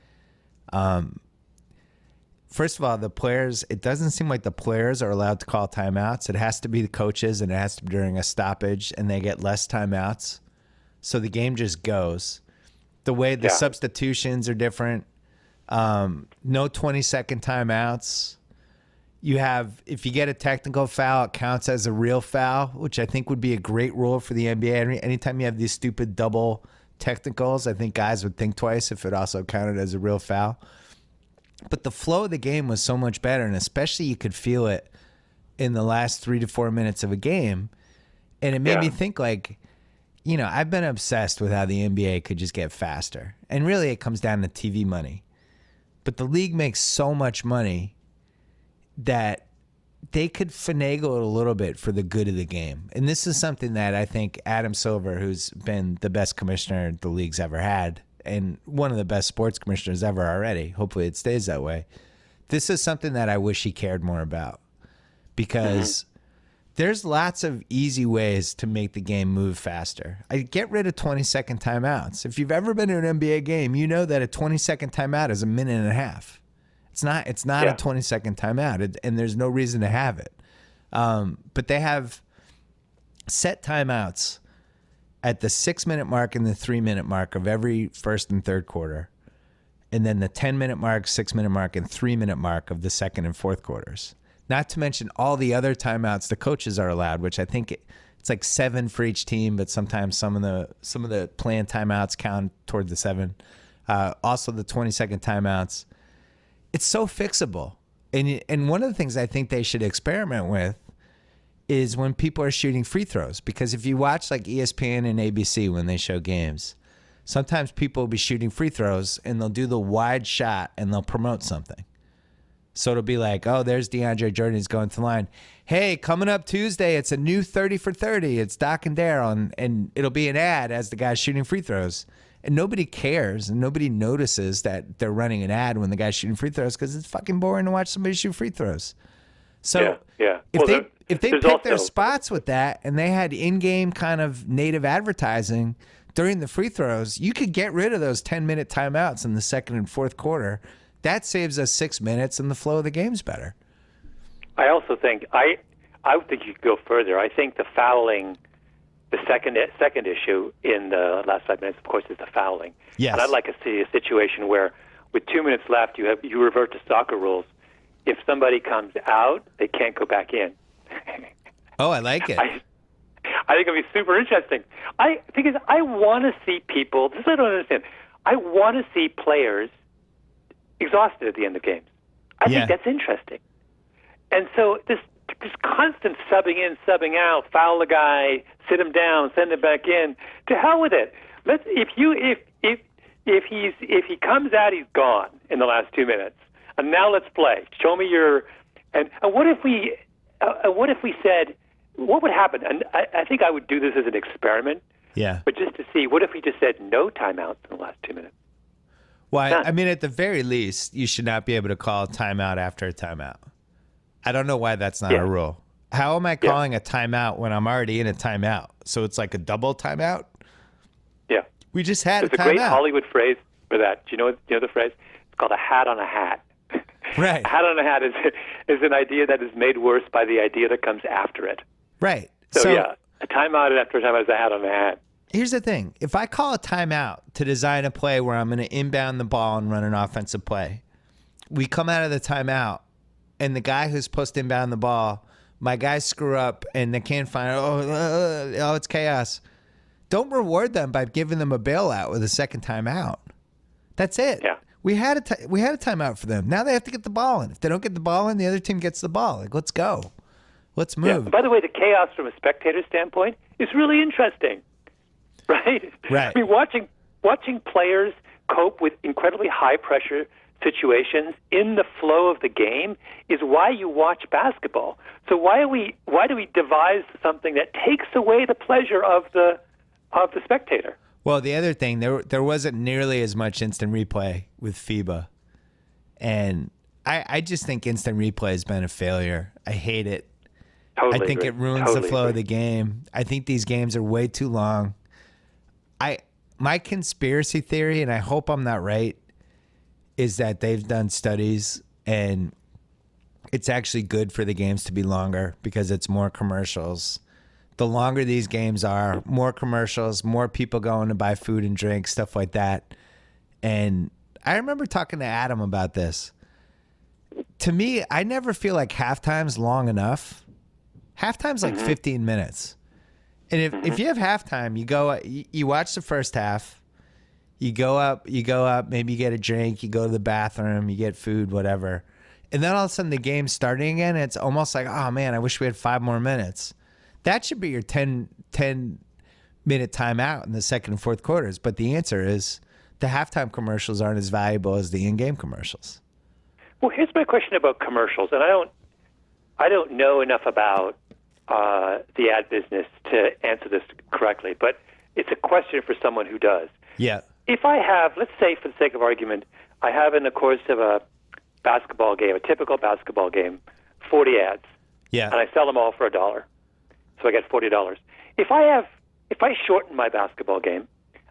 First of all, the players, it doesn't seem like the players are allowed to call timeouts. It has to be the coaches, and it has to be during a stoppage, and they get less timeouts. So the game just goes. The way the substitutions are different. No 20-second timeouts. You have, if you get a technical foul, it counts as a real foul, which I think would be a great rule for the NBA. Anytime you have these stupid double technicals, I think guys would think twice if it also counted as a real foul. But the flow of the game was so much better, and especially you could feel it in the last 3 to 4 minutes of a game. And it made me think, like, you know, I've been obsessed with how the NBA could just get faster. And really it comes down to TV money. But the league makes so much money that they could finagle it a little bit for the good of the game. And this is something that I think Adam Silver, who's been the best commissioner the league's ever had, and one of the best sports commissioners ever already, hopefully it stays that way, this is something that I wish he cared more about. Because there's lots of easy ways to make the game move faster. I get rid of 20-second timeouts. If you've ever been to an NBA game, you know that a 20-second timeout is a minute and a half. It's not a 20-second timeout, and there's no reason to have it. But they have set timeouts at the 6-minute mark and the 3-minute mark of every first and third quarter, and then the 10-minute mark, 6-minute mark, and 3-minute mark of the second and fourth quarters. Not to mention all the other timeouts the coaches are allowed, which I think it's like 7 for each team, but sometimes some of the planned timeouts count toward the 7. Also the 20-second timeouts. It's so fixable. And one of the things I think they should experiment with is when people are shooting free throws. Because if you watch like ESPN and ABC when they show games, sometimes people will be shooting free throws and they'll do the wide shot and they'll promote something. So it'll be like, oh, there's DeAndre Jordan. He's going to the line. Hey, coming up Tuesday, it's a new 30 for 30. It's Doc and Daryl. And it'll be an ad as the guy's shooting free throws. And nobody cares and nobody notices that they're running an ad when the guy's shooting free throws because it's fucking boring to watch somebody shoot free throws. So if they picked their spots with that and they had in-game kind of native advertising during the free throws, you could get rid of those 10-minute timeouts in the second and fourth quarter. That saves us 6 minutes and the flow of the game's better. I also think I would think you could go further. I think the fouling, the second issue in the last 5 minutes, of course, is the fouling. Yes. And I'd like to see a situation where, with 2 minutes left, you revert to soccer rules. If somebody comes out, they can't go back in. Oh, I like it. I think it'd be super interesting. Because I want to see people. This I don't understand. I want to see players exhausted at the end of games. I think that's interesting. And so this constant subbing in, subbing out, foul the guy, sit him down, send him back in. To hell with it. If if he comes out, he's gone in the last 2 minutes. And now let's play. Show me your. And what if we said, what would happen? And I think I would do this as an experiment. Yeah. But just to see, what if we just said no timeouts in the last 2 minutes? Well, I mean, at the very least, you should not be able to call a timeout after a timeout. I don't know why that's not a rule. How am I calling a timeout when I'm already in a timeout? So it's like a double timeout? Yeah. We just had There's a timeout. There's a great Hollywood phrase for that. Do you know the phrase? It's called a hat on a hat. Right. A hat on a hat is an idea that is made worse by the idea that comes after it. Right. So yeah, a timeout after a timeout is a hat on a hat. Here's the thing. If I call a timeout to design a play where I'm going to inbound the ball and run an offensive play, we come out of the timeout, and the guy who's supposed to inbound the ball, my guys screw up, and they can't find, it's chaos. Don't reward them by giving them a bailout with a second timeout. That's it. Yeah. We had a timeout for them. Now they have to get the ball in. If they don't get the ball in, the other team gets the ball. Like, let's go. Let's move. Yeah. By the way, the chaos from a spectator standpoint is really interesting. Right? Right. I mean, watching players cope with incredibly high-pressure situations in the flow of the game is why you watch basketball. So why do we devise something that takes away the pleasure of the spectator? Well, the other thing, there wasn't nearly as much instant replay with FIBA. And I just think instant replay has been a failure. I hate it. Totally I think agree. it ruins the flow of the game. I think these games are way too long. My conspiracy theory, and I hope I'm not right, is that they've done studies and it's actually good for the games to be longer because it's more commercials. The longer these games are, more commercials, more people going to buy food and drink, stuff like that. And I remember talking to Adam about this. To me, I never feel like halftime's long enough. Halftime's like 15 minutes. And if you have halftime, you watch the first half, you go up, maybe you get a drink, you go to the bathroom, you get food, whatever. And then all of a sudden the game's starting again. And it's almost like, oh man, I wish we had 5 more minutes. That should be your 10-minute timeout in the second and fourth quarters. But the answer is the halftime commercials aren't as valuable as the in-game commercials. Well, here's my question about commercials, and I don't know enough about the ad business to answer this correctly, but it's a question for someone who does. Yeah. If I have, let's say for the sake of argument, I have in the course of a basketball game, a typical basketball game, 40 ads. Yeah. And I sell them all for $1. So I get $40. If I shorten my basketball game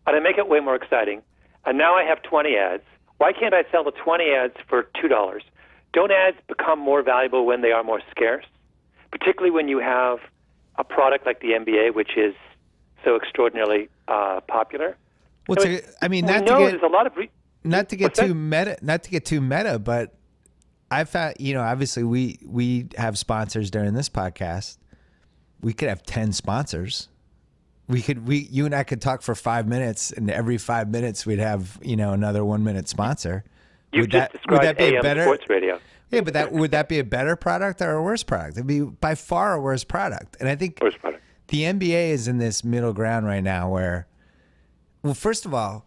and I make it way more exciting, and now I have 20 ads, why can't I sell the 20 ads for $2? Don't ads become more valuable when they are more scarce? Particularly when you have a product like the NBA, which is so extraordinarily popular. Well, so there's a lot of not to get too meta, but I found, obviously we have sponsors during this podcast. We could have 10 sponsors. You and I could talk for 5 minutes, and every 5 minutes we'd have, another 1 minute sponsor. Would that be a better sports radio? Yeah, but would that be a better product or a worse product? It'd be by far a worse product. And I think the NBA is in this middle ground right now where, well, first of all,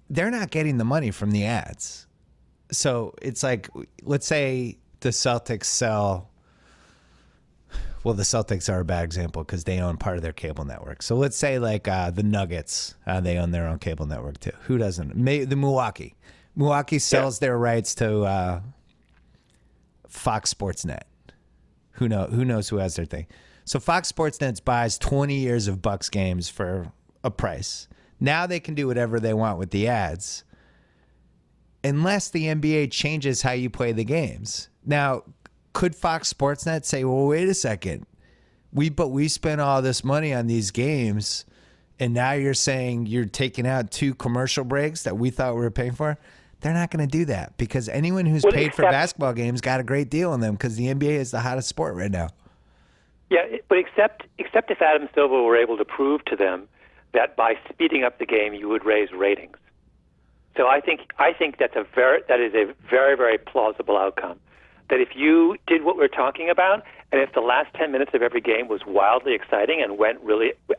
they're not getting the money from the ads. So it's like, let's say the Celtics sell. Well, the Celtics are a bad example because they own part of their cable network. So let's say like the Nuggets, they own their own cable network too. Who doesn't? The Milwaukee. Milwaukee sells their rights to Fox Sports Net. Who knows who has their thing? So Fox Sports Net buys 20 years of Bucks games for a price. Now they can do whatever they want with the ads, unless the NBA changes how you play the games. Now, could Fox Sports Net say, well, wait a second, we spent all this money on these games, and now you're saying you're taking out 2 commercial breaks that we thought we were paying for? They're not going to do that because anyone who's paid for basketball games got a great deal on them because the NBA is the hottest sport right now. Yeah, but except if Adam Silver were able to prove to them that by speeding up the game you would raise ratings. So I think that is a very, very plausible outcome. That if you did what we're talking about, and if the last 10 minutes of every game was wildly exciting and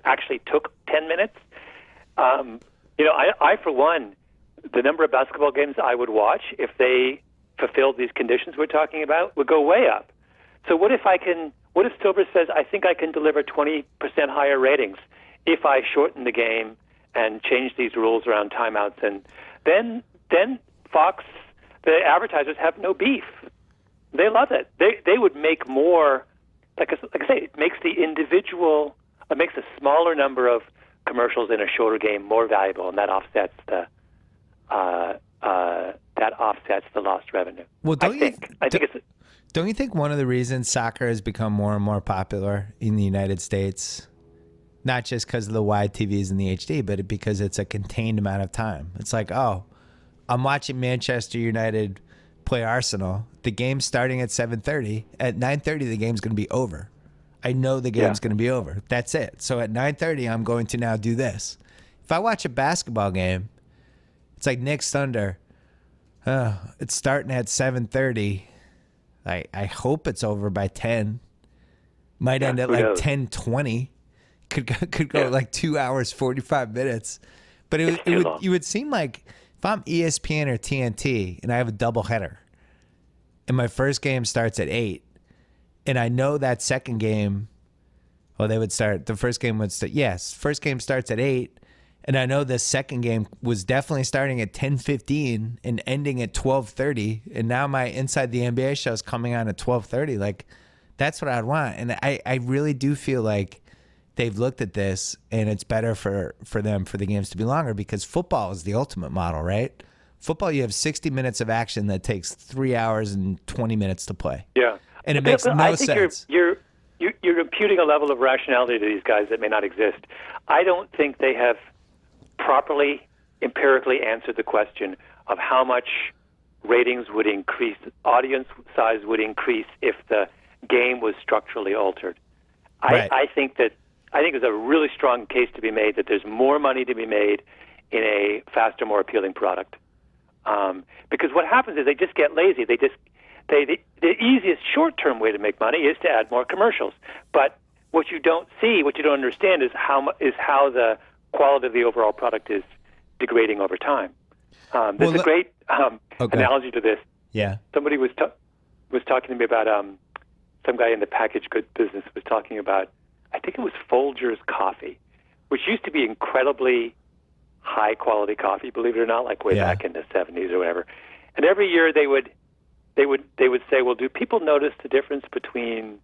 actually took 10 minutes, I for one, the number of basketball games I would watch if they fulfilled these conditions we're talking about would go way up. So what if Silver says, I think I can deliver 20% higher ratings if I shorten the game and change these rules around timeouts, and then Fox, the advertisers have no beef. They love it. They would make more, like I say, it makes a smaller number of commercials in a shorter game more valuable, and that offsets the lost revenue. Well, don't you think one of the reasons soccer has become more and more popular in the United States, not just because of the wide TVs and the HD, but because it's a contained amount of time? It's like, oh, I'm watching Manchester United play Arsenal. The game's starting at 7:30. At 9:30, the game's going to be over. I know the game's going to be over. That's it. So at 9:30, I'm going to now do this. If I watch a basketball game, it's like Knicks Thunder. It's starting at 7:30. I hope it's over by 10. Might end at like 10:20. Could go like 2 hours 45 minutes. But it would seem like if I'm ESPN or TNT and I have a doubleheader, and my first game starts at 8. And I know that second game, first game starts at 8. And I know the second game was definitely starting at 10:15 and ending at 12:30. And now my Inside the NBA show is coming on at 12:30. Like, that's what I'd want. And I really do feel like they've looked at this and it's better for them for the games to be longer, because football is the ultimate model, right? Football, you have 60 minutes of action that takes 3 hours and 20 minutes to play. Yeah. And it makes no sense. You're imputing a level of rationality to these guys that may not exist. I don't think they have properly, empirically answered the question of how much ratings would increase, audience size would increase if the game was structurally altered. Right. I think there's a really strong case to be made that there's more money to be made in a faster, more appealing product. Because what happens is they just get lazy. The easiest short-term way to make money is to add more commercials. But what you don't understand is how the quality of the overall product is degrading over time. There's a great analogy to this. Yeah. Somebody was talking to me about some guy in the packaged goods business was talking about, I think it was Folgers coffee, which used to be incredibly high-quality coffee, believe it or not, like way back in the 70s or whatever. And every year they would say, well, do people notice the difference between,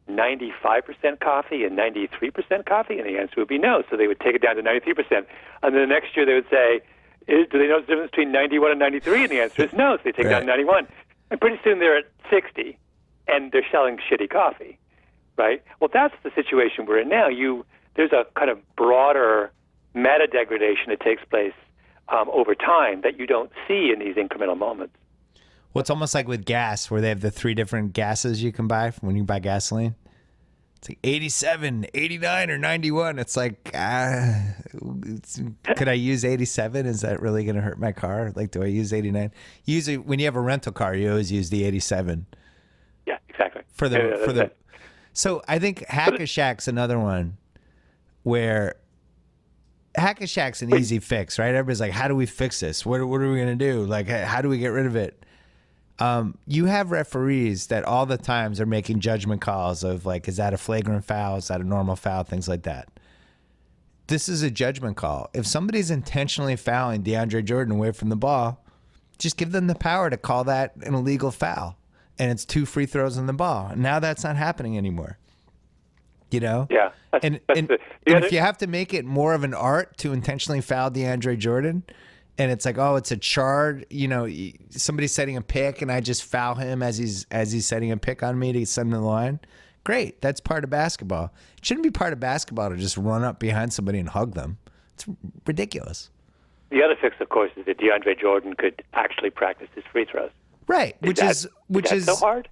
95% coffee and 93% coffee? And the answer would be no. So they would take it down to 93%. And then the next year they would say, do they notice the difference between 91 and 93? And the answer is no. So they take it down to 91. And pretty soon they're at 60, and they're selling shitty coffee, right? Well, that's the situation we're in now. There's a kind of broader meta degradation that takes place over time that you don't see in these incremental moments. Well, it's almost like with gas, where they have the 3 different gases you can buy when you buy gasoline. It's like 87, 89, or 91. It's like, could I use 87? Is that really going to hurt my car? Like, do I use 89? Usually, when you have a rental car, you always use the 87. Yeah, exactly. So I think Hack-a-Shack's another one where Hack-a-Shack's an easy fix, right? Everybody's like, how do we fix this? What are we going to do? Like, how do we get rid of it? You have referees that all the times are making judgment calls of like, is that a flagrant foul? Is that a normal foul? Things like that. This is a judgment call. If somebody's intentionally fouling DeAndre Jordan away from the ball, just give them the power to call that an illegal foul. And it's 2 free throws in the ball. Now that's not happening anymore. Yeah. And if you have to make it more of an art to intentionally foul DeAndre Jordan, and it's like, oh, it's a charge, somebody's setting a pick and I just foul him as he's setting a pick on me to send him to the line. Great. That's part of basketball. It shouldn't be part of basketball to just run up behind somebody and hug them. It's ridiculous. The other fix, of course, is that DeAndre Jordan could actually practice his free throws. Right. Which is so hard?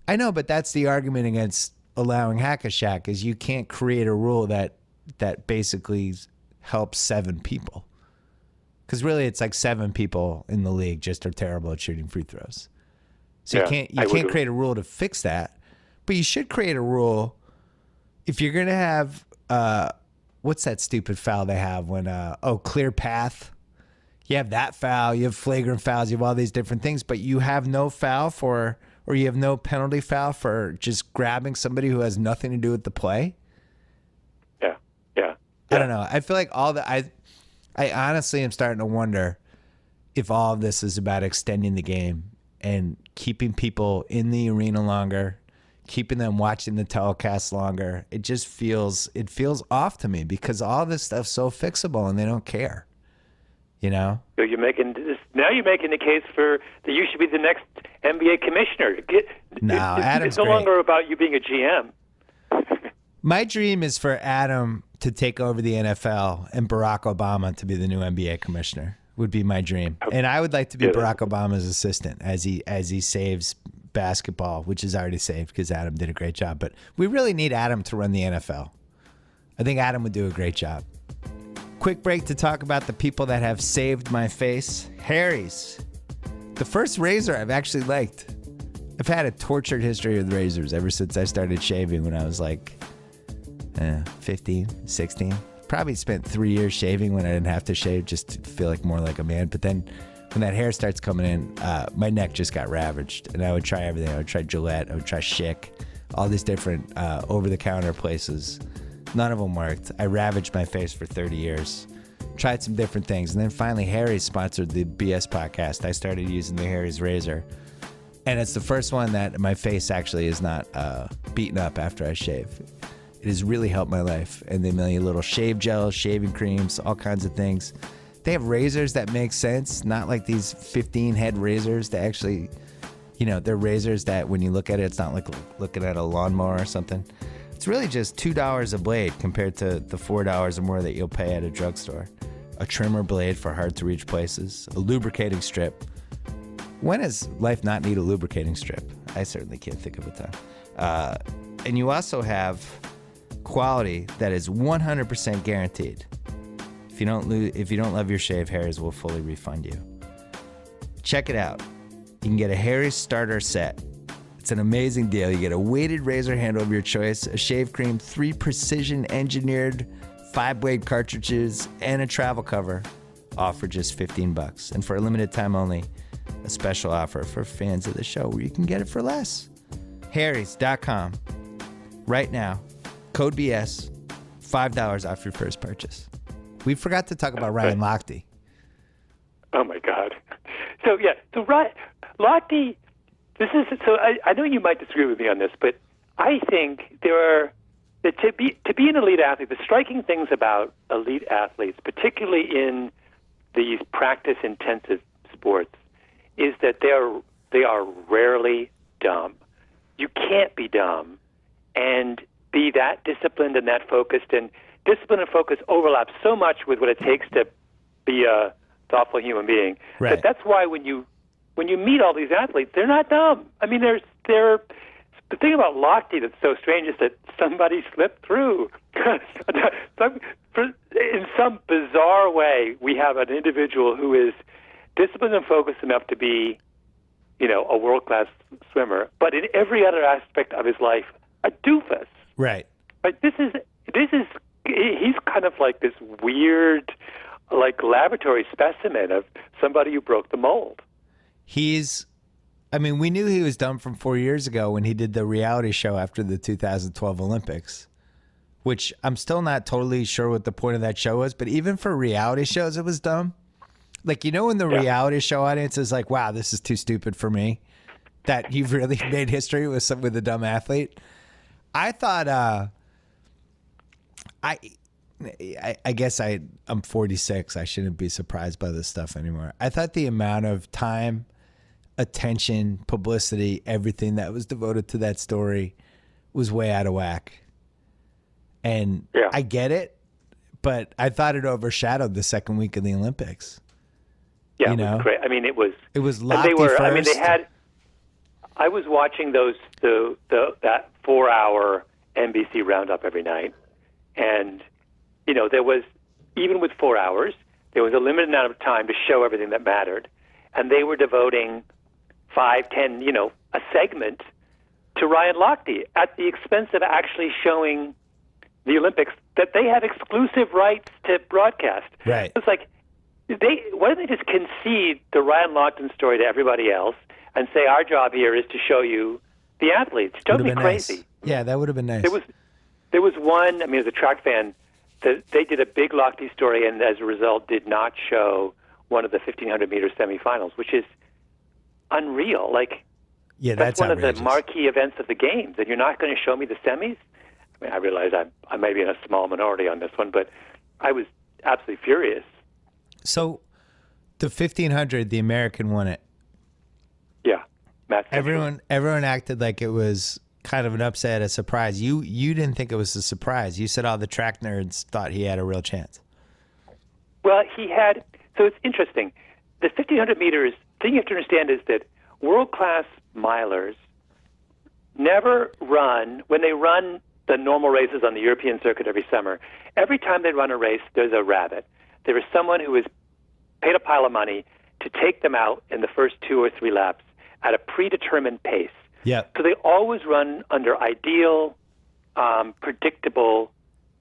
I know, but that's the argument against allowing Hack-a-Shack, is you can't create a rule that basically helps 7 people. Because really, it's like 7 people in the league just are terrible at shooting free throws. So you can't create a rule to fix that, but you should create a rule if you're going to have what's that stupid foul they have when clear path? You have that foul, you have flagrant fouls, you have all these different things, but you have no foul or you have no penalty foul for just grabbing somebody who has nothing to do with the play. Yeah. I don't know. I feel like I honestly am starting to wonder if all of this is about extending the game and keeping people in the arena longer, keeping them watching the telecast longer. It feels off to me because all this stuff's so fixable and they don't care. You know? So you're making the case for that you should be the next NBA commissioner. Adam's it's no great. longer about you being a GM. My dream is for Adam to take over the NFL and Barack Obama to be the new NBA commissioner. Would be my dream. And I would like to be Barack Obama's assistant as he saves basketball, which is already saved because Adam did a great job. But we really need Adam to run the NFL. I think Adam would do a great job. Quick break to talk about the people that have saved my face. Harry's. The first razor I've actually liked. I've had a tortured history with razors ever since I started shaving when I was like 15, 16. Probably spent 3 years shaving when I didn't have to shave just to feel like more like a man. But then when that hair starts coming in, my neck just got ravaged. And I would try everything. I would try Gillette. I would try Schick. All these different over-the-counter places. None of them worked. I ravaged my face for 30 years. Tried some different things. And then finally, Harry's sponsored the BS podcast. I started using the Harry's razor. And it's the first one that my face actually is not beaten up after I shave. It has really helped my life. And they mail you little shave gels, shaving creams, all kinds of things. They have razors that make sense, not like these 15-head razors that actually, they're razors that when you look at it, it's not like looking at a lawnmower or something. It's really just $2 a blade compared to the $4 or more that you'll pay at a drugstore. A trimmer blade for hard-to-reach places, a lubricating strip. When does life not need a lubricating strip? I certainly can't think of a time. And you also have quality that is 100% guaranteed. If you don't love your shave, Harry's will fully refund you. Check it out. You can get a Harry's starter set. It's an amazing deal. You get a weighted razor handle of your choice, a shave cream, 3 precision-engineered 5-blade cartridges, and a travel cover, all for just $15. And for a limited time only, a special offer for fans of the show where you can get it for less. Harrys.com. Right now. Code BS, $5 off your first purchase. We forgot to talk about Ryan Lochte. Oh my God! So Lochte. I know you might disagree with me on this, but I think to be an elite athlete, the striking things about elite athletes, particularly in these practice-intensive sports, is that they are rarely dumb. You can't be dumb and be that disciplined and that focused. And discipline and focus overlap so much with what it takes to be a thoughtful human being. Right. But that's why when you meet all these athletes, they're not dumb. I mean, they're the thing about Lochte that's so strange is that somebody slipped through. In some bizarre way, we have an individual who is disciplined and focused enough to be, a world-class swimmer, but in every other aspect of his life, a doofus. Right. But he's kind of like this weird, like laboratory specimen of somebody who broke the mold. We knew he was dumb from 4 years ago when he did the reality show after the 2012 Olympics, which I'm still not totally sure what the point of that show was, but even for reality shows, it was dumb. Like, when the reality show audience is like, wow, this is too stupid for me, that you've really made history with a dumb athlete. I thought, I guess I'm 46. I shouldn't be surprised by this stuff anymore. I thought the amount of time, attention, publicity, everything that was devoted to that story was way out of whack. And I get it, but I thought it overshadowed the second week of the Olympics. Yeah, it was great. I mean, it was Lochte first. I mean, I was watching that 4-hour NBC roundup every night, and there was, even with 4 hours, there was a limited amount of time to show everything that mattered, and they were devoting 5, 10, a segment to Ryan Lochte at the expense of actually showing the Olympics that they have exclusive rights to broadcast. Right. It's like, why don't they just concede the Ryan Lochte story to everybody else and say our job here is to show you the athletes? Don't be crazy. Nice. Yeah, that would have been nice. There was one, I mean, as a track fan, they did a big Lochte story and as a result did not show one of the 1,500-meter semifinals, which is unreal. Like, yeah, that's one outrageous. of the marquee events of the games, and you're not going to show me the semis? I mean, I realize I may be in a small minority on this one, but I was absolutely furious. So, the 1,500, the American won it. Yeah, Matt. Everyone acted like it was kind of an upset, a surprise. You didn't think it was a surprise. You said all the track nerds thought he had a real chance. Well, he had. So it's interesting. The 1,500 meters. The thing you have to understand is that world-class milers never run when they run the normal races on the European circuit every summer. Every time they run a race, there's a rabbit. There is someone who has paid a pile of money to take them out in the first 2 or 3 laps at a predetermined pace. Yeah. So they always run under ideal, predictable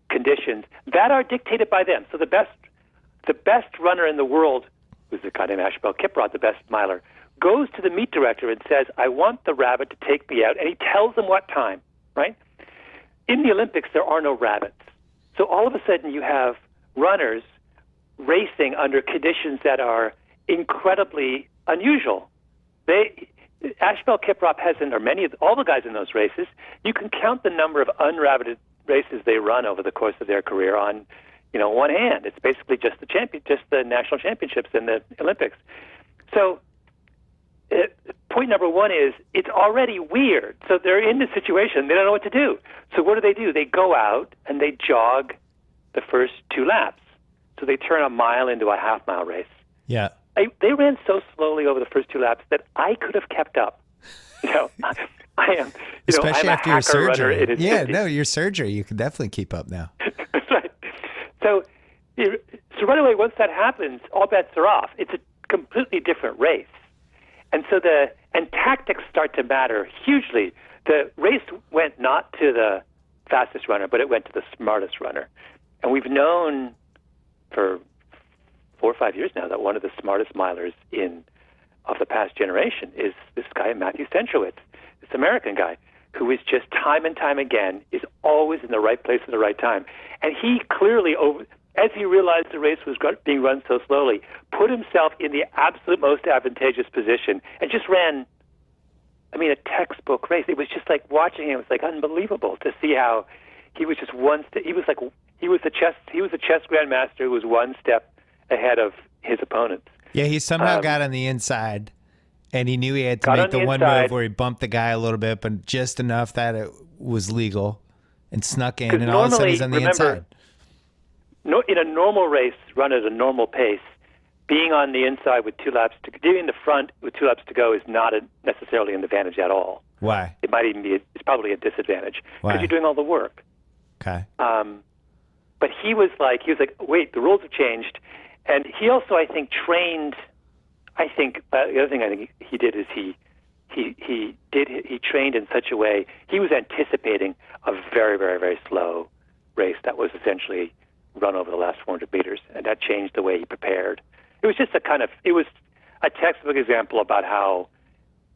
conditions that are dictated by them. So the best runner in the world, who's a guy named Ashbel Kiprot, the best miler, goes to the meet director and says, I want the rabbit to take me out, and he tells them what time, right? In the Olympics, there are no rabbits. So all of a sudden you have runners racing under conditions that are incredibly unusual. Ashbel Kiprop hasn't, or all the guys in those races, you can count the number of unrabbited races they run over the course of their career on, one hand. It's basically just the national championships and the Olympics. So point number one is it's already weird. So they're in this situation. They don't know what to do. So what do? They go out and they jog the first 2 laps. So they turn a mile into a half-mile race. Yeah. They ran so slowly over the first 2 laps that I could have kept up. I am. Especially I'm after a your hacker surgery. runner in his Yeah, 50s. no, your surgery. You can definitely keep up now. That's right. So right away, once that happens, all bets are off. It's a completely different race. And so tactics start to matter hugely. The race went not to the fastest runner, but it went to the smartest runner. And we've known for 4 or 5 years now that one of the smartest milers of the past generation is this guy, Matthew Centrowitz, this American guy, who is just time and time again is always in the right place at the right time. And he clearly, as he realized the race was being run so slowly, put himself in the absolute most advantageous position and just ran, a textbook race. It was just like watching him. It was like unbelievable to see how he was just he was the chess grandmaster who was one step ahead of his opponents. Yeah, he somehow got on the inside, and he knew he had to make the one inside. move where he bumped the guy a little bit, but just enough that it was legal, and snuck in, and all of a sudden he's on the inside. In a normal race run at a normal pace, being on the inside with 2 laps to being in the front with 2 laps to go is not necessarily an advantage at all. Why? It might even be. It's probably a disadvantage Why? because you're doing all the work. Okay. But he was like, wait, the rules have changed, and he also, I think, trained. The other thing I think he did is he trained in such a way. He was anticipating a very, very, very slow race that was essentially run over the last 400 meters, and that changed the way he prepared. It was just it was a textbook example about how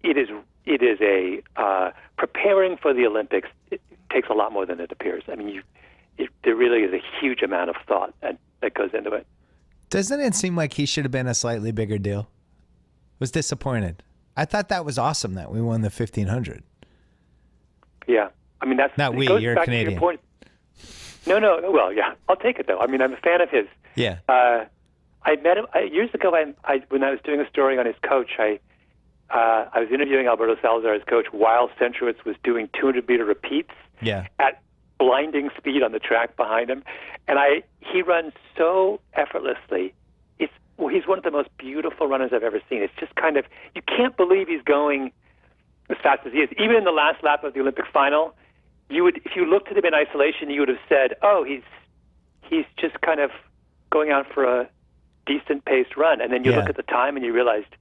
it is preparing for the Olympics. It takes a lot more than it appears. There really is a huge amount of thought that goes into it. Doesn't it seem like he should have been a slightly bigger deal? Was disappointed. I thought that was awesome that we won the 1,500. Yeah, that's not we. You're Canadian. Your point. No. Well, yeah, I'll take it though. I'm a fan of his. Yeah. I met him years ago. When I was doing a story on his coach, I was interviewing Alberto Salazar, his coach, while Centrowitz was doing 200-meter repeats. Yeah. At blinding speed on the track behind him, and he runs so effortlessly. He's one of the most beautiful runners I've ever seen. It's just you can't believe he's going as fast as he is. Even in the last lap of the Olympic final, if you looked at him in isolation, you would have said, "Oh, he's just kind of going out for a decent paced run." And then you look at the time and you realized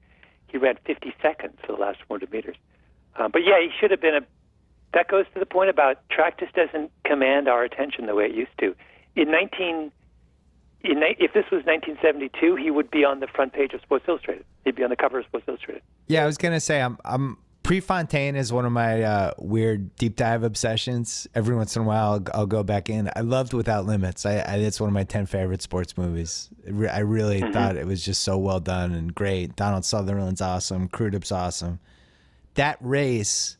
he ran 50 seconds for the last 400 meters. But yeah, he should have been that goes to the point about track just doesn't command our attention the way it used to. If this was 1972, he would be on the front page of Sports Illustrated. He'd be on the cover of Sports Illustrated. Yeah, I was gonna say I'm Prefontaine is one of my weird deep dive obsessions. Every once in a while, I'll go back in. I loved Without Limits. It's one of my 10 favorite sports movies. I really thought it was just so well done and great. Donald Sutherland's awesome. Crudup's awesome. That race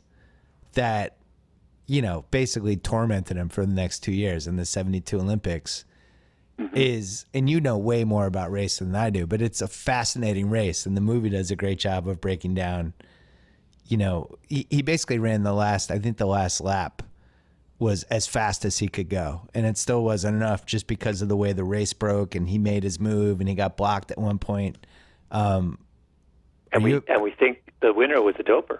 that, basically tormented him for the next 2 years in the 72 Olympics is, and you know way more about race than I do, but it's a fascinating race. And the movie does a great job of breaking down. He basically ran the last lap was as fast as he could go. And it still wasn't enough just because of the way the race broke and he made his move and he got blocked at one point. And we think the winner was a doper.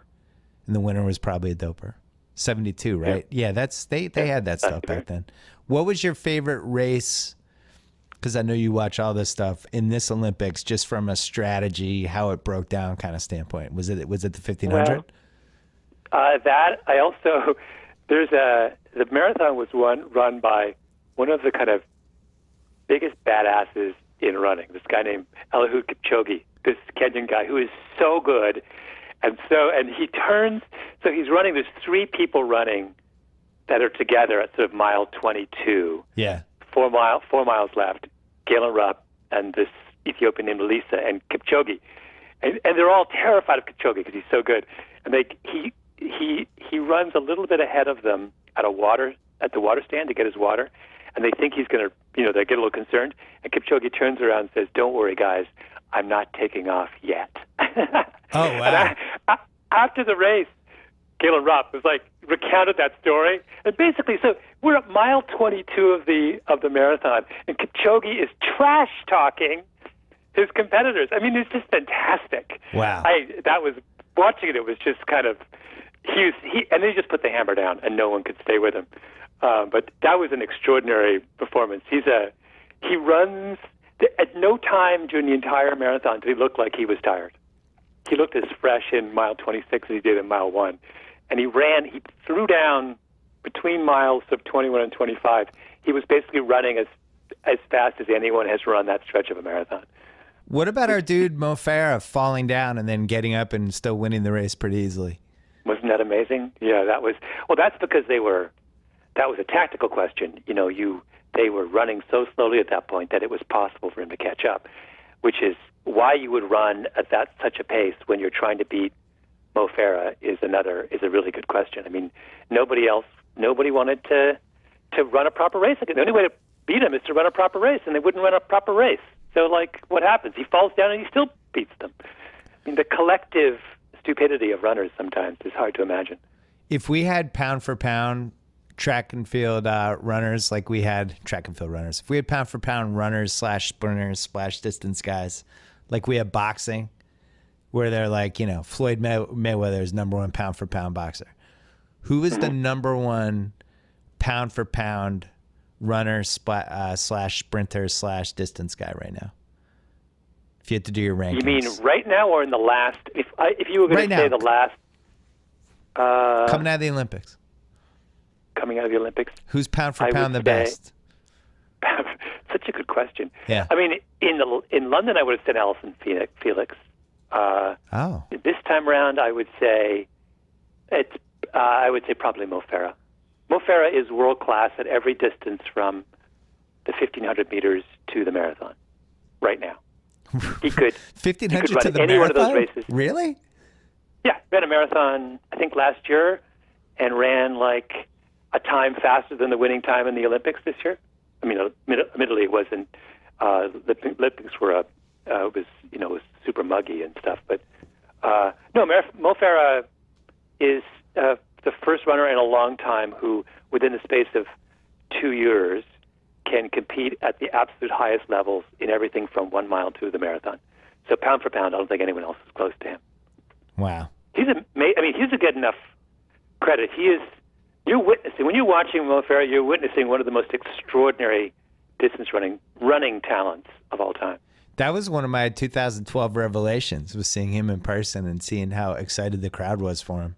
And the winner was probably a doper. 72, right? Yeah, they had that stuff back then. What was your favorite race? Because I know you watch all this stuff in this Olympics, just from a strategy, how it broke down kind of standpoint. Was it the 1500? That I also the marathon was run by one of the kind of biggest badasses in running. This guy named Eliud Kipchoge, this Kenyan guy who is so good, and he turns. So he's running. There's 3 people running that are together at sort of mile 22. Yeah. 4 miles left. Galen Rupp and this Ethiopian named Lisa and Kipchoge, and they're all terrified of Kipchoge because he's so good. And he runs a little bit ahead of them at the water stand to get his water, and they think he's going to, they get a little concerned. And Kipchoge turns around and says, "Don't worry, guys, I'm not taking off yet." Oh wow! And after the race, Galen Rupp was recounted that story, and basically, so we're at mile 22 of the marathon, and Kipchoge is trash talking his competitors. I mean, it's just fantastic. Wow! That was watching it. It was just kind of and then he just put the hammer down, and no one could stay with him. But that was an extraordinary performance. He runs at no time during the entire marathon did he look like he was tired. He looked as fresh in mile 26 as he did in mile 1. And he threw down between miles of 21 and 25. He was basically running as fast as anyone has run that stretch of a marathon. What about our dude Mo Farah falling down and then getting up and still winning the race pretty easily? Wasn't that amazing? Yeah, that's because that was a tactical question. They were running so slowly at that point that it was possible for him to catch up, which is why you would run at such a pace when you're trying to beat Mo Farah is a really good question. I mean, nobody wanted to run a proper race. The only way to beat him is to run a proper race, and they wouldn't run a proper race. So, what happens? He falls down and he still beats them. I mean, the collective stupidity of runners sometimes is hard to imagine. If we had pound for pound track and field runners like we had track and field runners, if we had pound for pound runners / sprinters / distance guys like we have boxing, where they're Floyd Mayweather's #1 pound for pound boxer. Who is the #1 pound for pound runner / sprinter / distance guy right now? If you had to do your rankings. You mean right now or in the last? If you were going to say the last, coming out of the Olympics. Coming out of the Olympics. Who's pound for pound the best? Such a good question. Yeah. I mean, in London, I would have said Alison Felix. This time around, I would say probably Mo Farah. Mo Farah is world class at every distance from the 1,500 meters to the marathon. Right now, he could 1,500 to the any marathon. One of those races. Really? Yeah, ran a marathon I think last year, and ran a time faster than the winning time in the Olympics this year. I mean, admittedly, it wasn't. The Olympics were was super muggy and stuff. But no, Mo Farah is the first runner in a long time who, within the space of 2 years, can compete at the absolute highest levels in everything from 1 mile to the marathon. So pound for pound, I don't think anyone else is close to him. Wow. He's a good enough credit. You're witnessing, when you're watching Mo Farah, you're witnessing one of the most extraordinary distance running talents of all time. That was one of my 2012 revelations, was seeing him in person and seeing how excited the crowd was for him.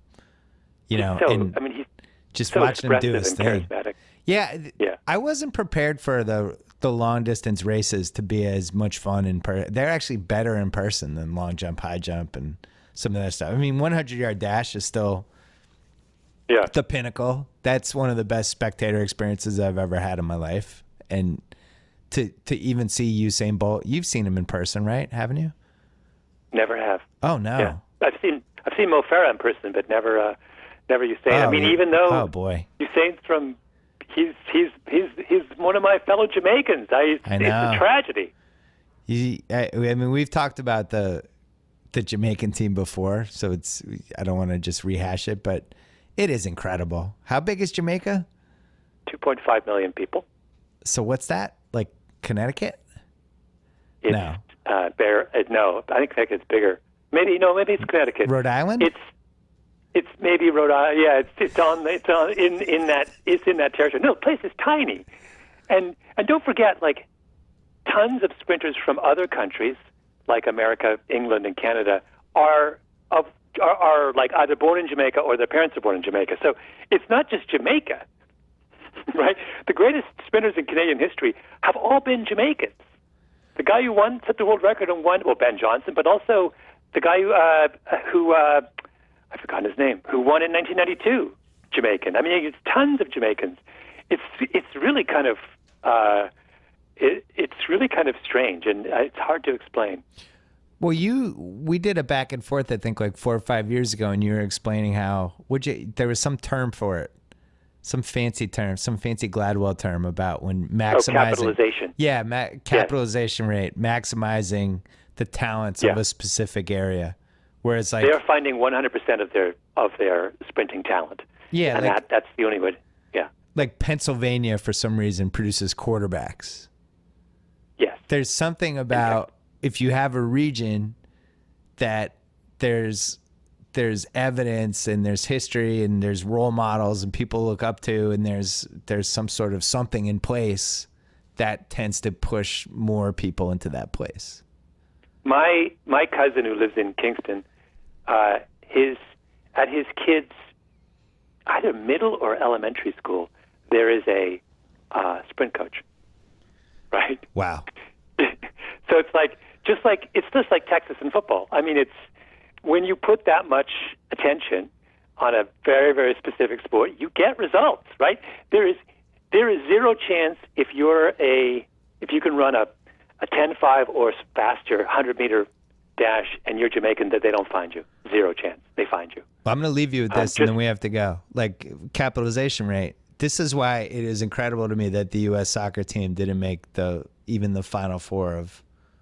just so watching him do his expressive and thing. charismatic. Yeah, I wasn't prepared for the long distance races to be as much fun in person. They're actually better in person than long jump, high jump, and some of that stuff. I mean, 100-yard dash is still the pinnacle. That's one of the best spectator experiences I've ever had in my life. And to even see Usain Bolt, you've seen him in person, right? Haven't you? Never have. Oh no. Yeah. I've seen Mo Farah in person, but never Usain. I mean, even though Usain's from, he's one of my fellow Jamaicans. I know. It's a tragedy. I mean, we've talked about the Jamaican team before, so I don't want to just rehash it, but it is incredible. How big is Jamaica? 2.5 million people. So what's that? Like Connecticut? It's, no. No, I think Connecticut's bigger. Maybe it's Connecticut. Rhode Island? It's maybe Rhode Island. Yeah, it's in that territory. No, the place is tiny, and don't forget, like, tons of sprinters from other countries like America, England, and Canada are like either born in Jamaica or their parents are born in Jamaica. So it's not just Jamaica, right? The greatest sprinters in Canadian history have all been Jamaicans. The guy who set the world record and won, well, Ben Johnson, but also the guy who I've forgotten his name, who won in 1992, Jamaican. I mean, it's tons of Jamaicans. It's really kind of it's really kind of strange, and it's hard to explain. Well, we did a back and forth, I think, like 4 or 5 years ago, and you were explaining how there was some term for it, some fancy term, some fancy Gladwell term about when maximizing capitalization. Yeah, capitalization rate, maximizing the talents of a specific area. Whereas, like, they're finding 100% of their sprinting talent. Yeah, and like, that's the only way. Yeah, like Pennsylvania for some reason produces quarterbacks. Yes, there's something about if you have a region that there's evidence and there's history and there's role models and people look up to, and there's some sort of something in place that tends to push more people into that place. My cousin who lives in Kingston, at his kids' either middle or elementary school, there is a sprint coach. Right? Wow. So it's just like Texas in football. I mean, it's when you put that much attention on a very, very specific sport, you get results, right? There is zero chance if you can run a 10.5 or faster 100-meter dash and you're Jamaican that they don't find you. Zero chance. They find you. Well, I'm going to leave you with this, and then we have to go. Like, capitalization rate. This is why it is incredible to me that the U.S. soccer team didn't make even the Final Four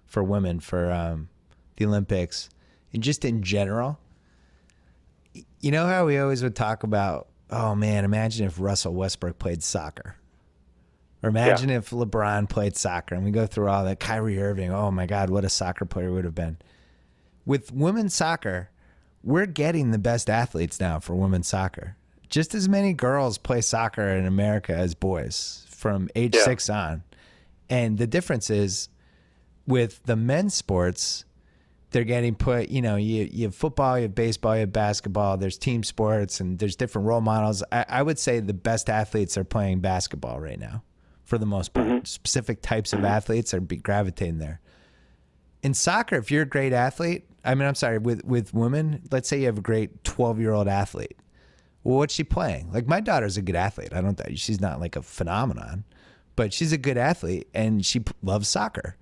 for women for the Olympics. And just in general, you know how we always would talk about, oh, man, imagine if Russell Westbrook played soccer. Or imagine if LeBron played soccer, and we go through all that. Kyrie Irving, oh my God, what a soccer player would have been. With women's soccer, we're getting the best athletes now for women's soccer. Just as many girls play soccer in America as boys from age 6 on. And the difference is with the men's sports, they're getting put, you have football, you have baseball, you have basketball, there's team sports, and there's different role models. I would say the best athletes are playing basketball right now. For the most part, specific types of athletes are gravitating there. In soccer, if you're a great athlete, with women, let's say you have a great 12-year-old athlete. Well, what's she playing? Like, my daughter's a good athlete. She's not like a phenomenon, but she's a good athlete and she loves soccer.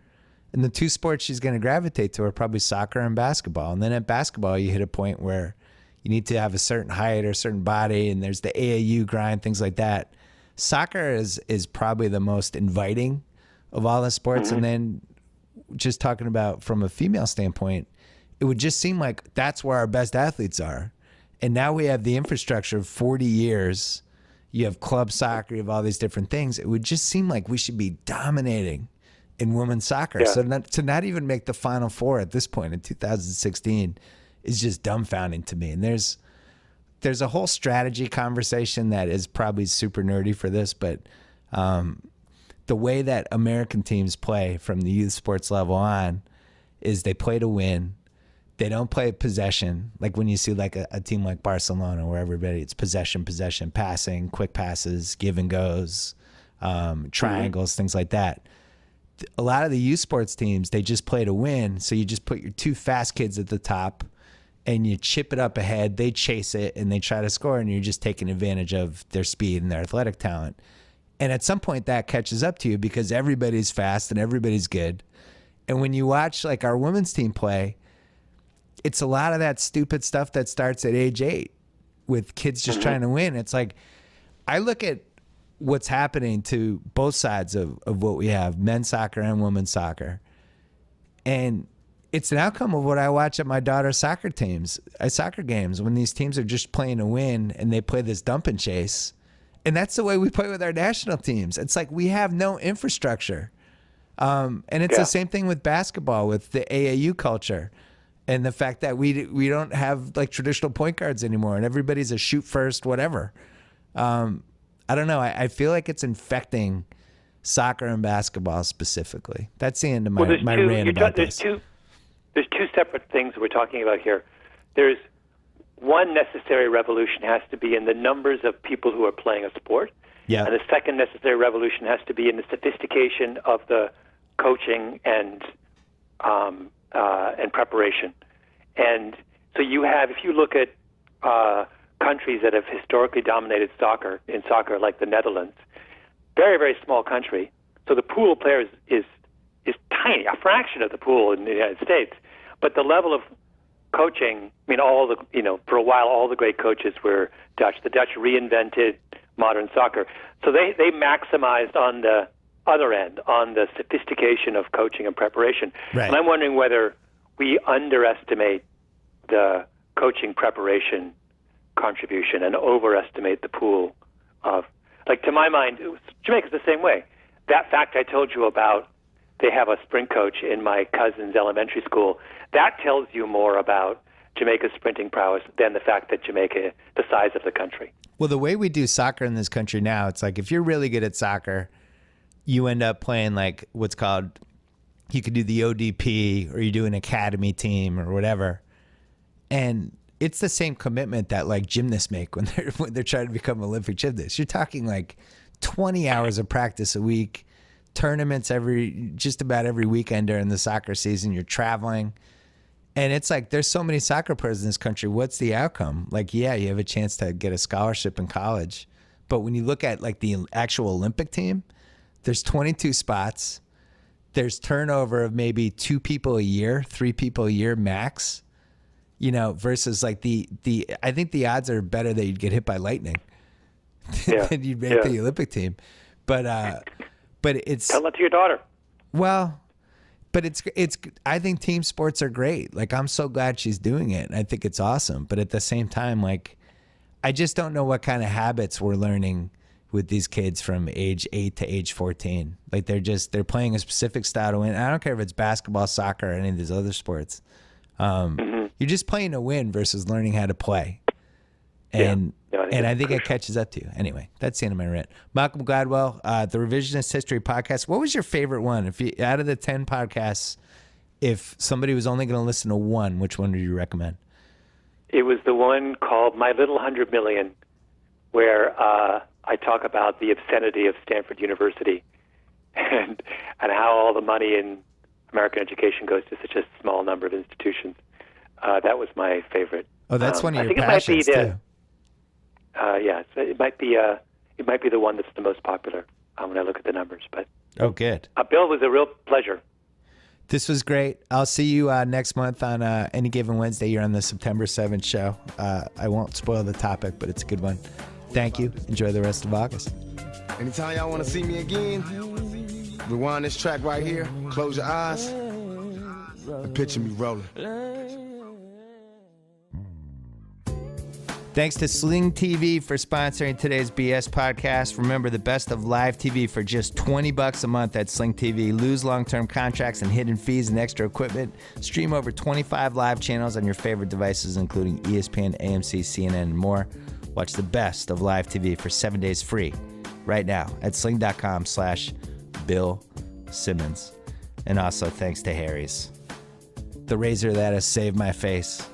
And the two sports she's going to gravitate to are probably soccer and basketball. And then at basketball, you hit a point where you need to have a certain height or a certain body, and there's the AAU grind, things like that. Soccer is probably the most inviting of all the sports. And then just talking about from a female standpoint, it would just seem like that's where our best athletes are. And now we have the infrastructure of 40 years. You have club soccer, you have all these different things. It would just seem like we should be dominating in women's soccer. Yeah. So to not even make the Final Four at this point in 2016 is just dumbfounding to me. And there's a whole strategy conversation that is probably super nerdy for this, but the way that American teams play from the youth sports level on is they play to win. They don't play possession. Like when you see like a team like Barcelona where everybody, it's possession, passing, quick passes, give and goes, triangles, things like that. A lot of the youth sports teams, they just play to win. So you just put your two fast kids at the top and you chip it up ahead. They chase it and they try to score, and you're just taking advantage of their speed and their athletic talent. And at some point that catches up to you because everybody's fast and everybody's good. And when you watch like our women's team play, it's a lot of that stupid stuff that starts at age 8 with kids just trying to win. It's like, I look at what's happening to both sides of what we have, men's soccer and women's soccer. And it's an outcome of what I watch at my daughter's soccer games, when these teams are just playing to win and they play this dump and chase. And that's the way we play with our national teams. It's like we have no infrastructure. And it's the same thing with basketball, with the AAU culture. And the fact that we don't have like traditional point guards anymore, and everybody's a shoot first, whatever. I don't know. I feel like it's infecting soccer and basketball specifically. That's the end of my rant about this. There's two separate things we're talking about here. There's one necessary revolution has to be in the numbers of people who are playing a sport. Yeah. And the second necessary revolution has to be in the sophistication of the coaching and preparation. And so you have, if you look at countries that have historically dominated soccer, like the Netherlands, very, very small country. So the pool of players is tiny, a fraction of the pool in the United States. But the level of coaching, I mean, for a while, all the great coaches were Dutch. The Dutch reinvented modern soccer. So they maximized on the other end, on the sophistication of coaching and preparation. Right. And I'm wondering whether we underestimate the coaching preparation contribution and overestimate the pool of, like, to my mind, Jamaica's the same way. That fact I told you about, they have a sprint coach in my cousin's elementary school, that tells you more about Jamaica's sprinting prowess than the fact that Jamaica, the size of the country. Well, the way we do soccer in this country now, it's like if you're really good at soccer, you end up playing like what's called, you could do the ODP, or you do an academy team or whatever. And it's the same commitment that like gymnasts make when they're trying to become Olympic gymnasts. You're talking like 20 hours of practice a week, tournaments just about every weekend during the soccer season. You're traveling. And it's like, there's so many soccer players in this country. What's the outcome? Like, yeah, you have a chance to get a scholarship in college. But when you look at like the actual Olympic team, there's 22 spots. There's turnover of maybe 2 people a year, 3 people a year max, versus like I think the odds are better that you'd get hit by lightning than you'd make the Olympic team. But it's. Tell that to your daughter. Well, but it's I think team sports are great. Like, I'm so glad she's doing it. And I think it's awesome. But at the same time, like, I just don't know what kind of habits we're learning with these kids from age 8 to age 14. Like, they're playing a specific style to win. I don't care if it's basketball, soccer, or any of these other sports. You're just playing to win versus learning how to play. And I think it catches up to you. Anyway, that's the end of my rant. Malcolm Gladwell, the Revisionist History Podcast. What was your favorite one? If you, out of the 10 podcasts, if somebody was only going to listen to one, which one would you recommend? It was the one called My Little 100 Million, where I talk about the obscenity of Stanford University and how all the money in American education goes to such a small number of institutions. That was my favorite. Oh, that's one of your passions, too. Yes, it might be the one that's the most popular when I look at the numbers. But good. Bill, it was a real pleasure. This was great. I'll see you next month on Any Given Wednesday. You're on the September 7th show. I won't spoil the topic, but it's a good one. Thank you. Enjoy the rest of August. Anytime y'all want to see me again, rewind this track right here, close your eyes, and picture me rolling. Thanks to Sling TV for sponsoring today's BS podcast. Remember, the best of live TV for just $20 a month at Sling TV. Lose long-term contracts and hidden fees and extra equipment. Stream over 25 live channels on your favorite devices, including ESPN, AMC, CNN, and more. Watch the best of live TV for 7 days free right now at sling.com/Bill Simmons. And also thanks to Harry's. the razor that has saved my face.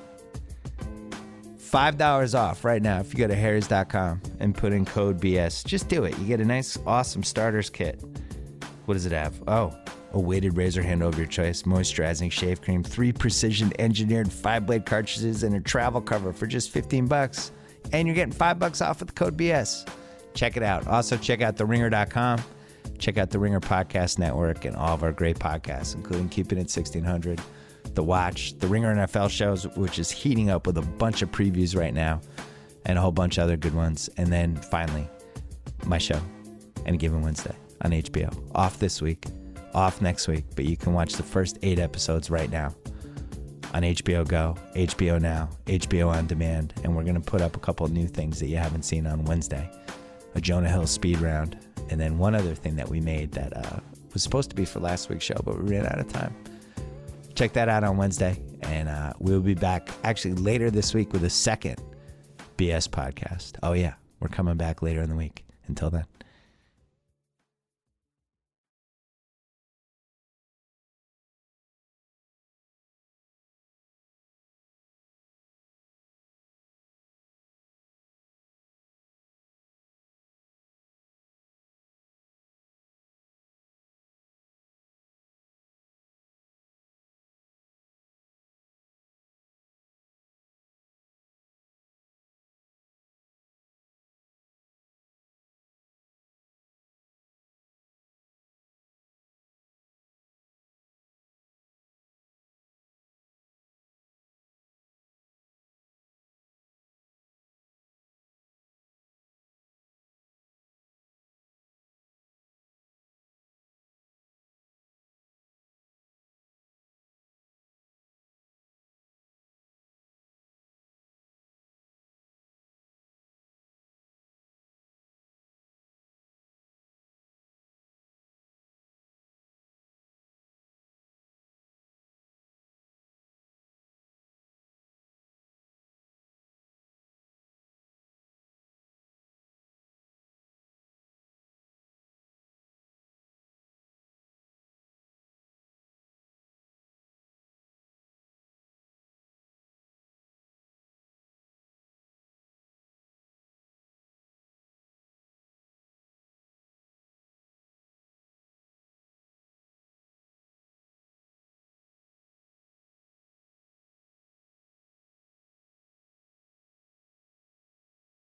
$5 off right now if you go to harrys.com and put in code BS. Just do it. You get a nice, awesome starter's kit. What does it have? Oh, a weighted razor handle of your choice, moisturizing shave cream, 3 precision-engineered 5-blade cartridges, and a travel cover for just $15. And you're getting $5 off with the code BS. Check it out. Also, check out theringer.com. Check out the Ringer Podcast Network and all of our great podcasts, including Keeping It 1600, The Watch, the Ringer NFL shows, which is heating up with a bunch of previews right now, and a whole bunch of other good ones. And then finally, my show, Any Given Wednesday on HBO. Off this week, off next week, but you can watch the first 8 episodes right now on HBO Go, HBO Now, HBO On Demand, and we're going to put up a couple of new things that you haven't seen on Wednesday. A Jonah Hill speed round, and then one other thing that we made that was supposed to be for last week's show, but we ran out of time. Check that out on Wednesday, and we'll be back actually later this week with a second BS podcast. Oh yeah, we're coming back later in the week. Until then.